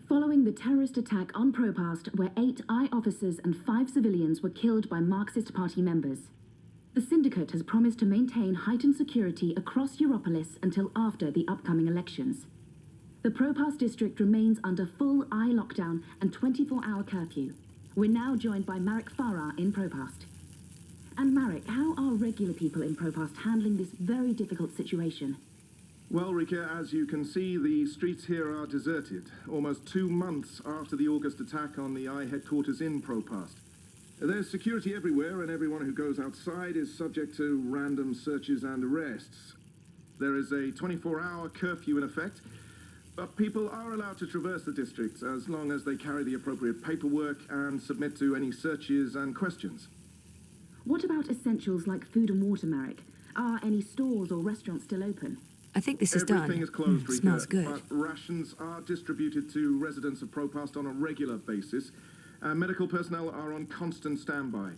Following the terrorist attack on Propast, where 8 I officers and 5 civilians were killed by Marxist Party members, the Syndicate has promised to maintain heightened security across Europolis until after the upcoming elections. The Propast district remains under full I lockdown and 24-hour curfew. We're now joined by Marek Farah in Propast. And Marek, how are regular people in Propast handling this very difficult situation? Well, Rika, as you can see, the streets here are deserted, almost 2 months after the August attack on the I headquarters in Propast. There's security everywhere, and everyone who goes outside is subject to random searches and arrests. There is a 24-hour curfew in effect, but people are allowed to traverse the district as long as they carry the appropriate paperwork and submit to any searches and questions. What about essentials like food and water, Marek? Are any stores or restaurants still open? I think this is done. Everything is closed, Rika, smells good. but rations are distributed to residents of Propast on a regular basis, and medical personnel are on constant standby.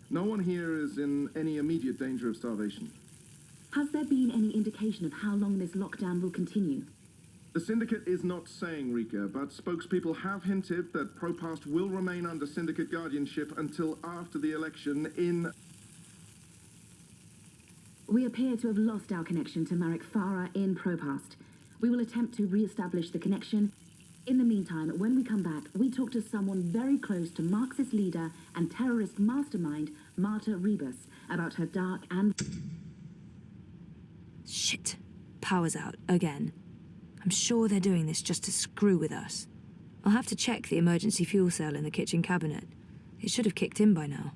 No one here is in any immediate danger of starvation. Has there been any indication of how long this lockdown will continue? The Syndicate is not saying, Rika, but spokespeople have hinted that Propast will remain under Syndicate guardianship until after the election in... We appear to have lost our connection to Marek Farah in Propast. We will attempt to re-establish the connection. In the meantime, when we come back, we talk to someone very close to Marxist leader and terrorist mastermind, Marta Rebus, about her dark and... Shit. Power's out, again. I'm sure they're doing this just to screw with us. I'll have to check the emergency fuel cell in the kitchen cabinet. It should have kicked in by now.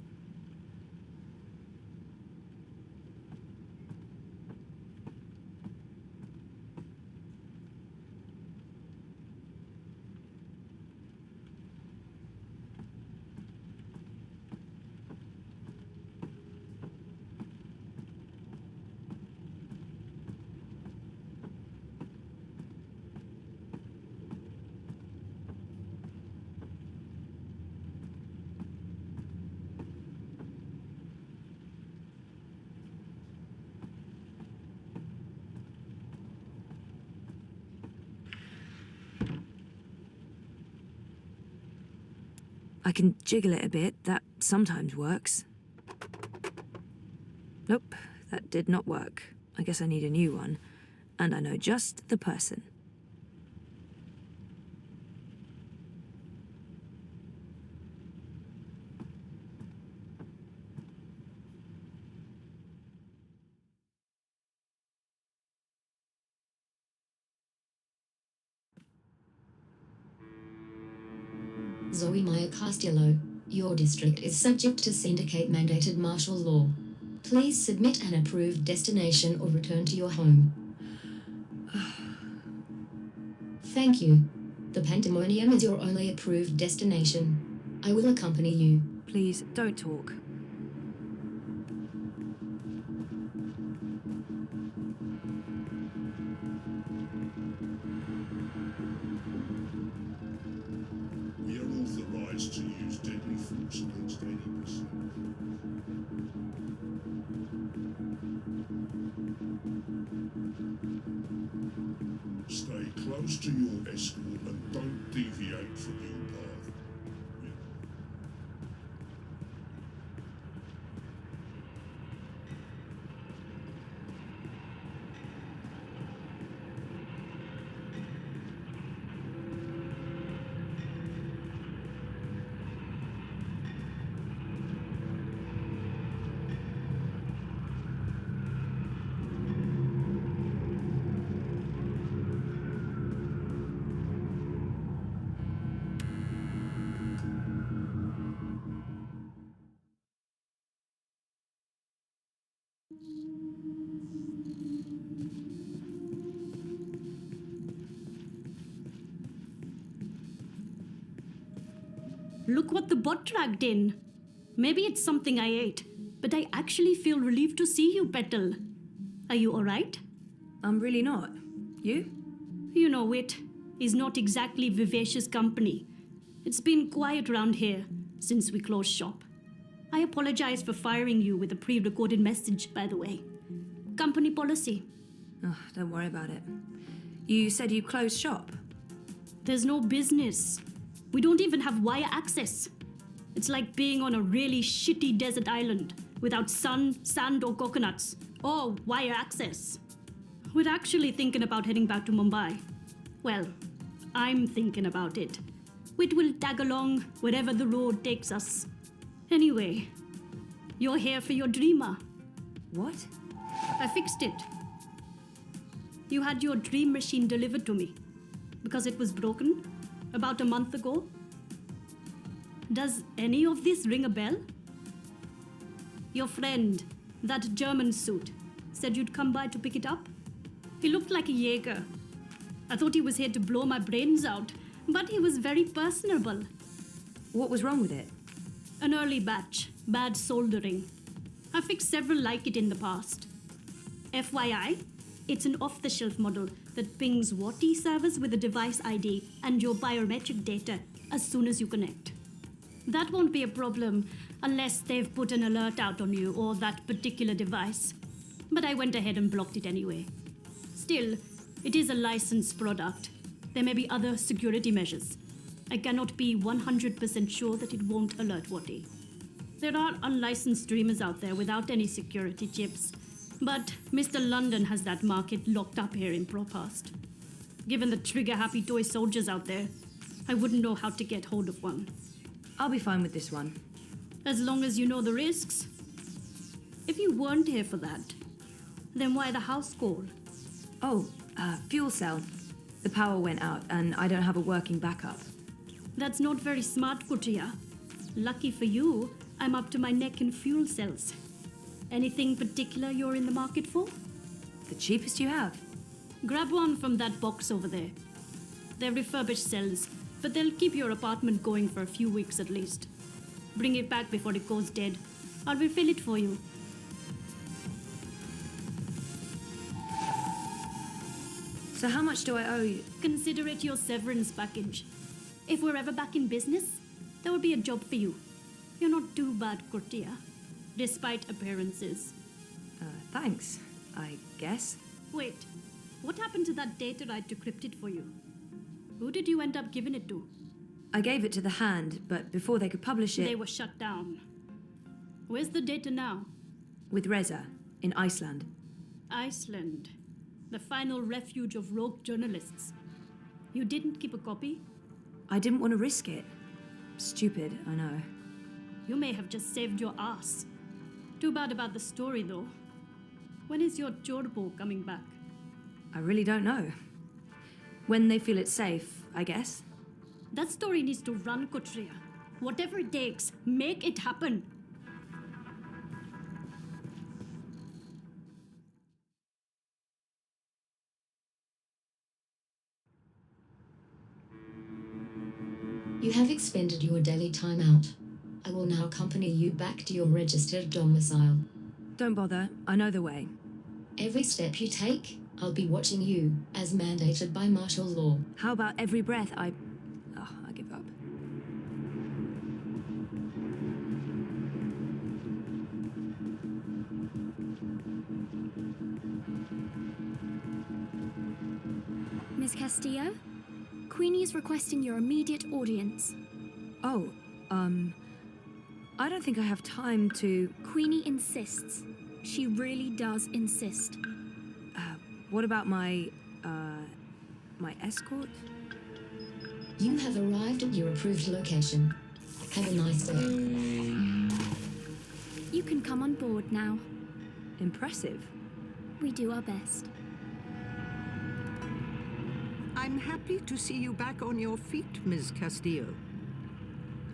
I can jiggle it a bit, that sometimes works. Nope, that did not work. I guess I need a new one. And I know just the person. Zoe Maya Costello, Your district is subject to syndicate-mandated martial law. Please submit an approved destination or return to your home. Thank you. The Pandemonium is your only approved destination. I will accompany you. Please, don't talk. We are authorized to use deadly force against any pursuit. Stay close to your escort and don't deviate from your path. Look what the bot dragged in. Maybe it's something I ate, but I actually feel relieved to see you, Petal. Are you alright? I'm really not. You? You know it is not exactly vivacious company. It's been quiet around here since we closed shop. I apologize for firing you with a pre-recorded message, by the way. Company policy. Oh, don't worry about it. You said you closed shop. There's no business. We don't even have wire access. It's like being on a really shitty desert island without sun, sand, or coconuts, or wire access. We're actually thinking about heading back to Mumbai. Well, I'm thinking about it. We will tag along wherever the road takes us. Anyway, you're here for your dreamer. What? I fixed it. You had your dream machine delivered to me because it was broken about a month ago. Does any of this ring a bell? Your friend, that German suit, said you'd come by to pick it up. He looked like a Jaeger. I thought he was here to blow my brains out, but he was very personable. What was wrong with it? An early batch, bad soldering. I fixed several like it in the past. FYI, it's an off-the-shelf model that pings WATI servers with a device ID and your biometric data as soon as you connect. That won't be a problem unless they've put an alert out on you or that particular device. But I went ahead and blocked it anyway. Still, it is a licensed product. There may be other security measures. I cannot be 100% sure that it won't alert WATI. There are unlicensed streamers out there without any security chips, but Mr. London has that market locked up here in Propast. Given the trigger-happy toy soldiers out there, I wouldn't know how to get hold of one. I'll be fine with this one. As long as you know the risks. If you weren't here for that, then why the house call? Oh, fuel cell. The power went out and I don't have a working backup. That's not very smart, Kutia. Lucky for you, I'm up to my neck in fuel cells. Anything particular you're in the market for? The cheapest you have. Grab one from that box over there. They're refurbished cells, but they'll keep your apartment going for a few weeks at least. Bring it back before it goes dead. I'll refill it for you. So how much do I owe you? Consider it your severance package. If we're ever back in business, there will be a job for you. You're not too bad, Kurtia, despite appearances. Thanks, I guess. Wait, what happened to that data I decrypted for you? Who did you end up giving it to? I gave it to the Hand, but before they could publish it... They were shut down. Where's the data now? With Reza, in Iceland. Iceland. The final refuge of rogue journalists. You didn't keep a copy? I didn't want to risk it. Stupid, I know. You may have just saved your ass. Too bad about the story, though. When is your Jorbo coming back? I really don't know. When they feel it's safe, I guess. That story needs to run, Kutria. Whatever it takes, make it happen. You have expended your daily timeout. I will now accompany you back to your registered domicile. Don't bother, I know the way. Every step you take, I'll be watching you, as mandated by martial law. How about every breath I give up. Miss Castillo? Queenie is requesting your immediate audience. Oh, I don't think I have time to... Queenie insists. She really does insist. What about my escort? You have arrived at your approved location. Have a nice day. You can come on board now. Impressive. We do our best. I'm happy to see you back on your feet, Ms. Castillo.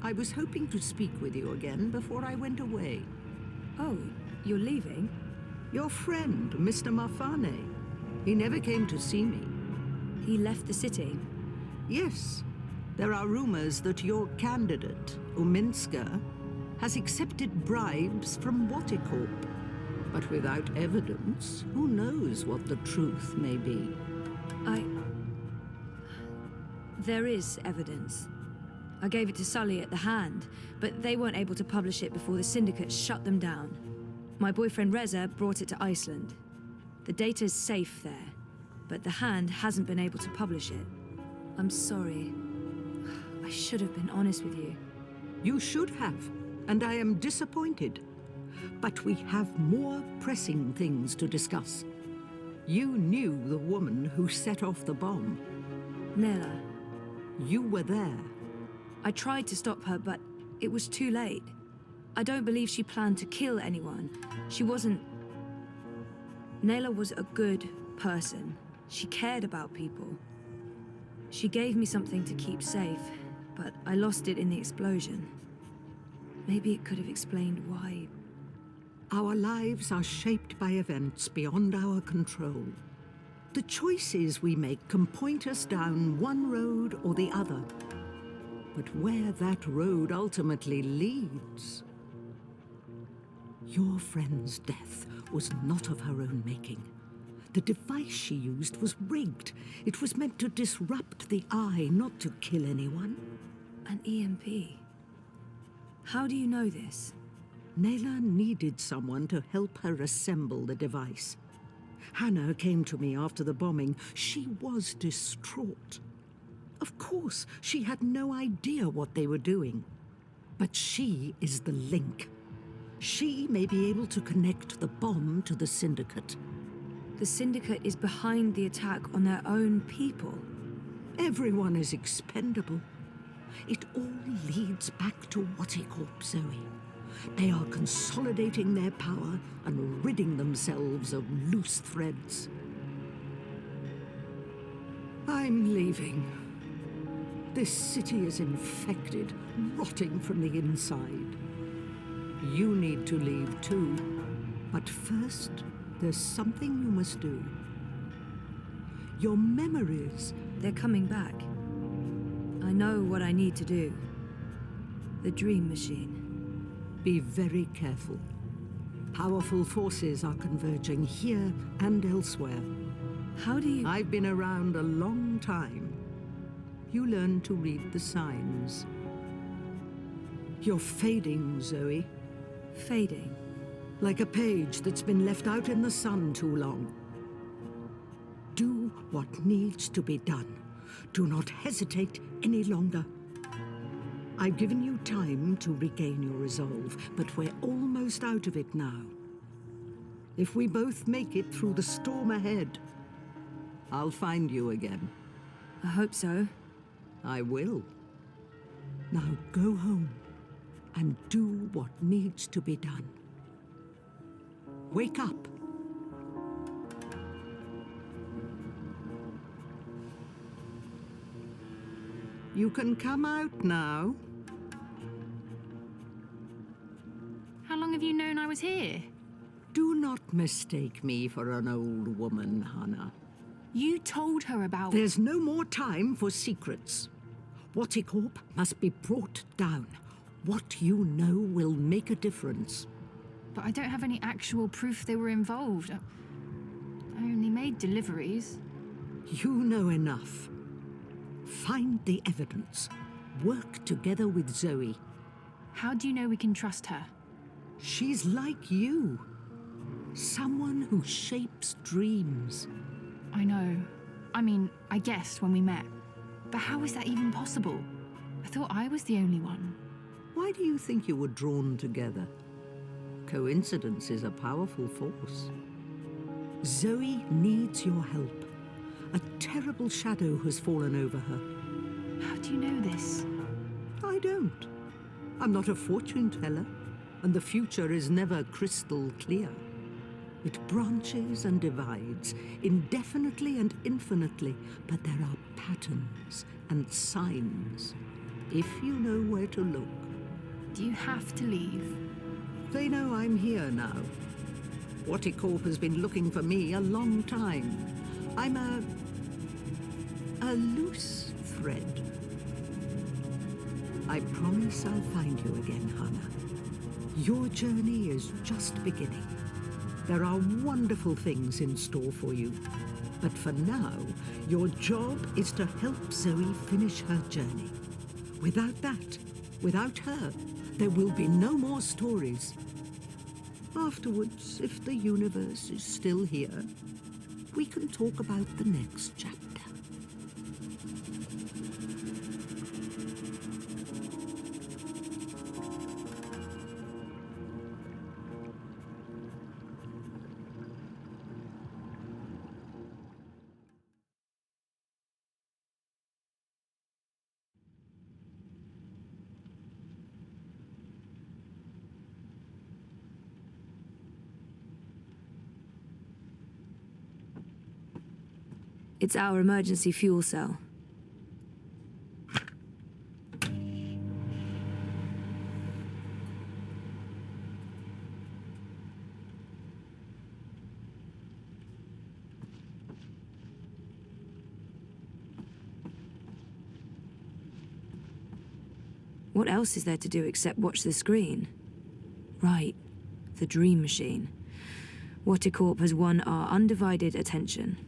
I was hoping to speak with you again before I went away. Oh, you're leaving? Your friend, Mr. Mafane. He never came to see me. He left the city? Yes. There are rumors that your candidate, Uminska, has accepted bribes from Waticorp. But without evidence, who knows what the truth may be? There is evidence. I gave it to Sully at the Hand, but they weren't able to publish it before the Syndicate shut them down. My boyfriend Reza brought it to Iceland. The data's safe there, but the Hand hasn't been able to publish it. I'm sorry. I should have been honest with you. You should have, and I am disappointed. But we have more pressing things to discuss. You knew the woman who set off the bomb. Nella. You were there. I tried to stop her, but it was too late. I don't believe she planned to kill anyone. She wasn't... Nella was a good person. She cared about people. She gave me something to keep safe, but I lost it in the explosion. Maybe it could have explained why. Our lives are shaped by events beyond our control. The choices we make can point us down one road or the other. But where that road ultimately leads... Your friend's death was not of her own making. The device she used was rigged. It was meant to disrupt the Eye, not to kill anyone. An EMP? How do you know this? Nayla needed someone to help her assemble the device. Hannah came to me after the bombing. She was distraught. Of course, she had no idea what they were doing. But she is the link. She may be able to connect the bomb to the Syndicate. The Syndicate is behind the attack on their own people. Everyone is expendable. It all leads back to Waticorp, Zoe. They are consolidating their power and ridding themselves of loose threads. I'm leaving. This city is infected, rotting from the inside. You need to leave too. But first, there's something you must do. Your memories... They're coming back. I know what I need to do. The Dream Machine. Be very careful. Powerful forces are converging here and elsewhere. How do you... I've been around a long time. You learn to read the signs. You're fading, Zoe. Fading? Like a page that's been left out in the sun too long. Do what needs to be done. Do not hesitate any longer. I've given you time to regain your resolve, but we're almost out of it now. If we both make it through the storm ahead, I'll find you again. I hope so. I will. Now go home and do what needs to be done. Wake up. You can come out now. was here. Do not mistake me for an old woman, Hannah. You told her about... There's no more time for secrets. Watticorp must be brought down. What you know will make a difference. But I don't have any actual proof they were involved. I only made deliveries. You know enough. Find the evidence. Work together with Zoë. How do you know we can trust her? She's like you. Someone who shapes dreams. I know. I mean, I guessed when we met. But how is that even possible? I thought I was the only one. Why do you think you were drawn together? Coincidence is a powerful force. Zoë needs your help. A terrible shadow has fallen over her. How do you know this? I don't. I'm not a fortune teller, and the future is never crystal clear. It branches and divides, indefinitely and infinitely, but there are patterns and signs, if you know where to look. Do you have to leave? They know I'm here now. Watticorp has been looking for me a long time. I'm a loose thread. I promise I'll find you again, Hannah. Your journey is just beginning. There are wonderful things in store for you. But for now, your job is to help Zoë finish her journey. Without that, without her, there will be no more stories. Afterwards, if the universe is still here, we can talk about the next chapter. It's our emergency fuel cell. What else is there to do except watch the screen? Right, the dream machine. Watticorp has won our undivided attention.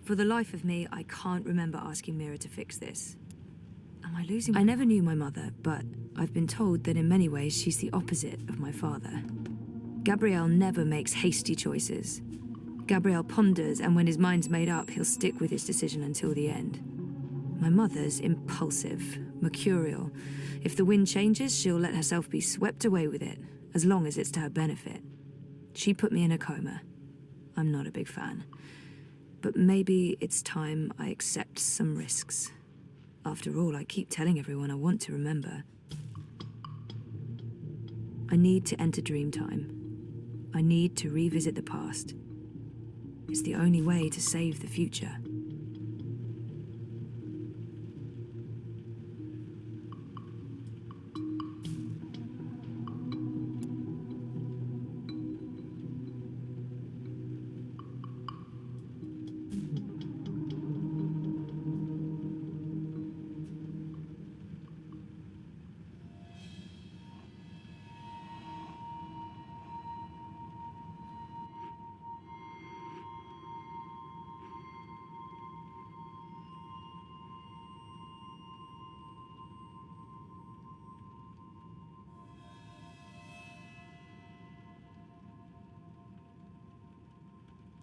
For the life of me, I can't remember asking Mira to fix this. Am I losing my... I never knew my mother, but I've been told that in many ways she's the opposite of my father. Gabriel never makes hasty choices. Gabriel ponders, and when his mind's made up, he'll stick with his decision until the end. My mother's impulsive, mercurial. If the wind changes, she'll let herself be swept away with it, as long as it's to her benefit. She put me in a coma. I'm not a big fan. But maybe it's time I accept some risks. After all, I keep telling everyone I want to remember. I need to enter Dreamtime. I need to revisit the past. It's the only way to save the future.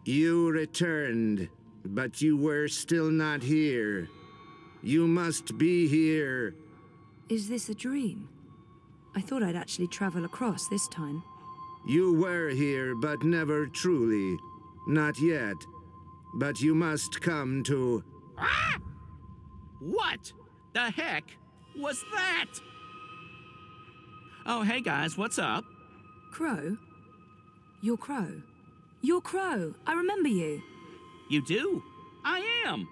You returned, but you were still not here. You must be here. Is this a dream? I thought I'd actually travel across this time. You were here, but never truly. Not yet. But you must come to... Ah! What the heck was that? Oh, hey guys, what's up? Crow? You're Crow. You're Crow. I remember you. You do? I am.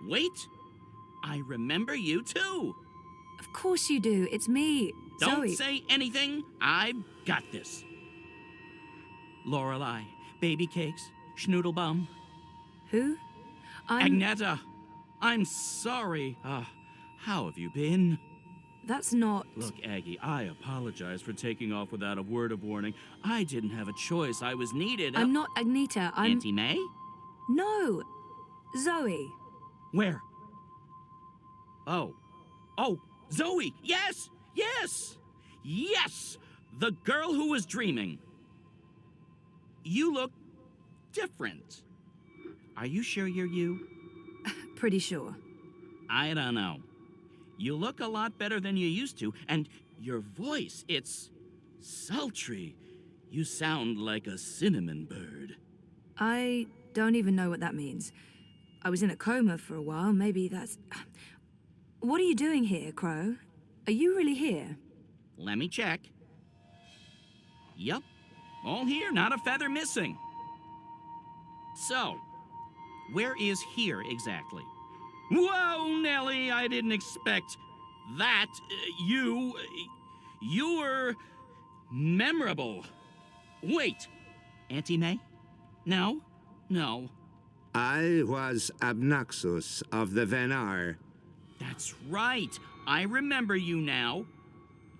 Wait. I remember you too. Of course you do. It's me, Don't Zoe. say anything. I've got this. Lorelei, baby cakes, schnoodlebum. Who? Agneta, I'm sorry. How have you been? That's not... Look, Aggie, I apologize for taking off without a word of warning. I didn't have a choice. I was needed. I'm not Agneta. I'm... Auntie May? No. Zoe. Where? Oh, Zoe! Yes! Yes! Yes! The girl who was dreaming. You look different. Are you sure you're you? Pretty sure. I don't know. You look a lot better than you used to, and your voice, it's sultry. You sound like a cinnamon bird. I don't even know what that means. I was in a coma for a while. Maybe that's... What are you doing here, Crow? Are you really here? Let me check. Yup. All here, not a feather missing. So, where is here exactly? Whoa, Nellie, I didn't expect that. You're memorable. Wait, Auntie May? No. I was Abnaxus of the Venar. That's right. I remember you now.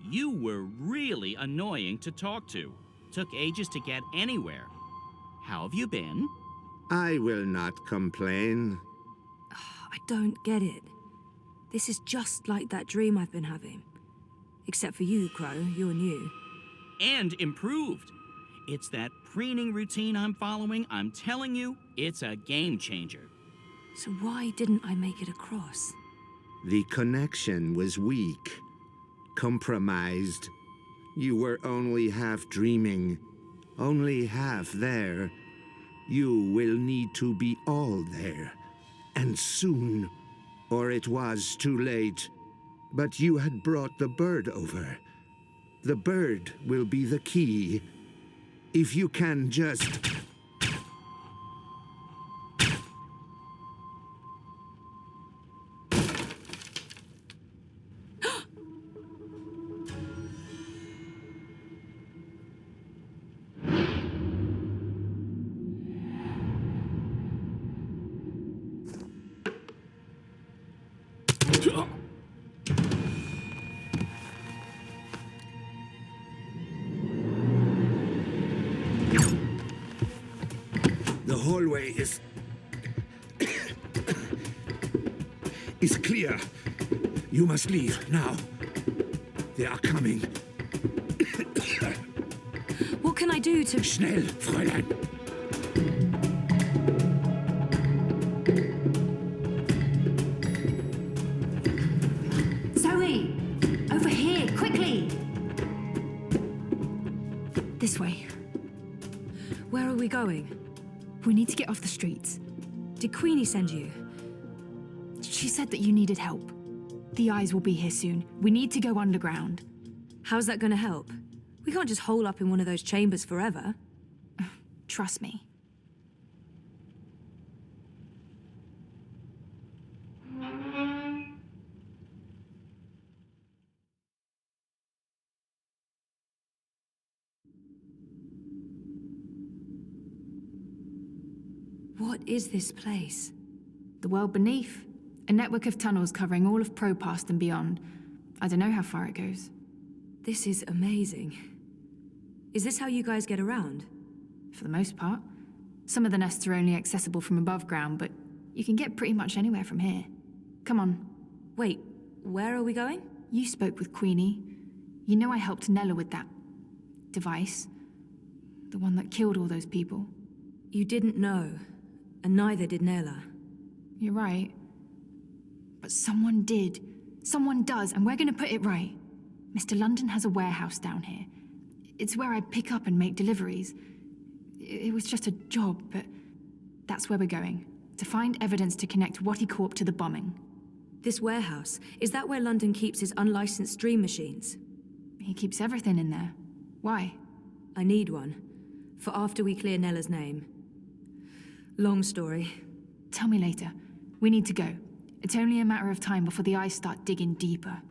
You were really annoying to talk to. Took ages to get anywhere. How have you been? I will not complain. I don't get it. This is just like that dream I've been having. Except for you, Crow. You're new. And improved. It's that preening routine I'm following. I'm telling you, it's a game changer. So why didn't I make it across? The connection was weak, compromised. You were only half dreaming, only half there. You will need to be all there, and soon, or it was too late. But you had brought the bird over. The bird will be the key. If you can just... The hallway is clear. You must leave now. They are coming. What can I do to... Schnell, Fräulein. Zoe! Over here, quickly! This way. Where are we going? We need to get off the streets. Did Queenie send you? She said that you needed help. The eyes will be here soon. We need to go underground. How's that gonna help? We can't just hole up in one of those chambers forever. Trust me. What is this place? The world beneath. A network of tunnels covering all of Propast and beyond. I don't know how far it goes. This is amazing. Is this how you guys get around? For the most part. Some of the nests are only accessible from above ground, but you can get pretty much anywhere from here. Come on. Wait, where are we going? You spoke with Queenie. You know I helped Nella with that device. The one that killed all those people. You didn't know, and neither did Nella. You're right. But someone did. Someone does, and we're gonna put it right. Mr. London has a warehouse down here. It's where I pick up and make deliveries. It was just a job, but that's where we're going. To find evidence to connect Wattie Corp to the bombing. This warehouse, is that where London keeps his unlicensed dream machines? He keeps everything in there. Why? I need one. For after we clear Nella's name. Long story. Tell me later. We need to go. It's only a matter of time before the eyes start digging deeper.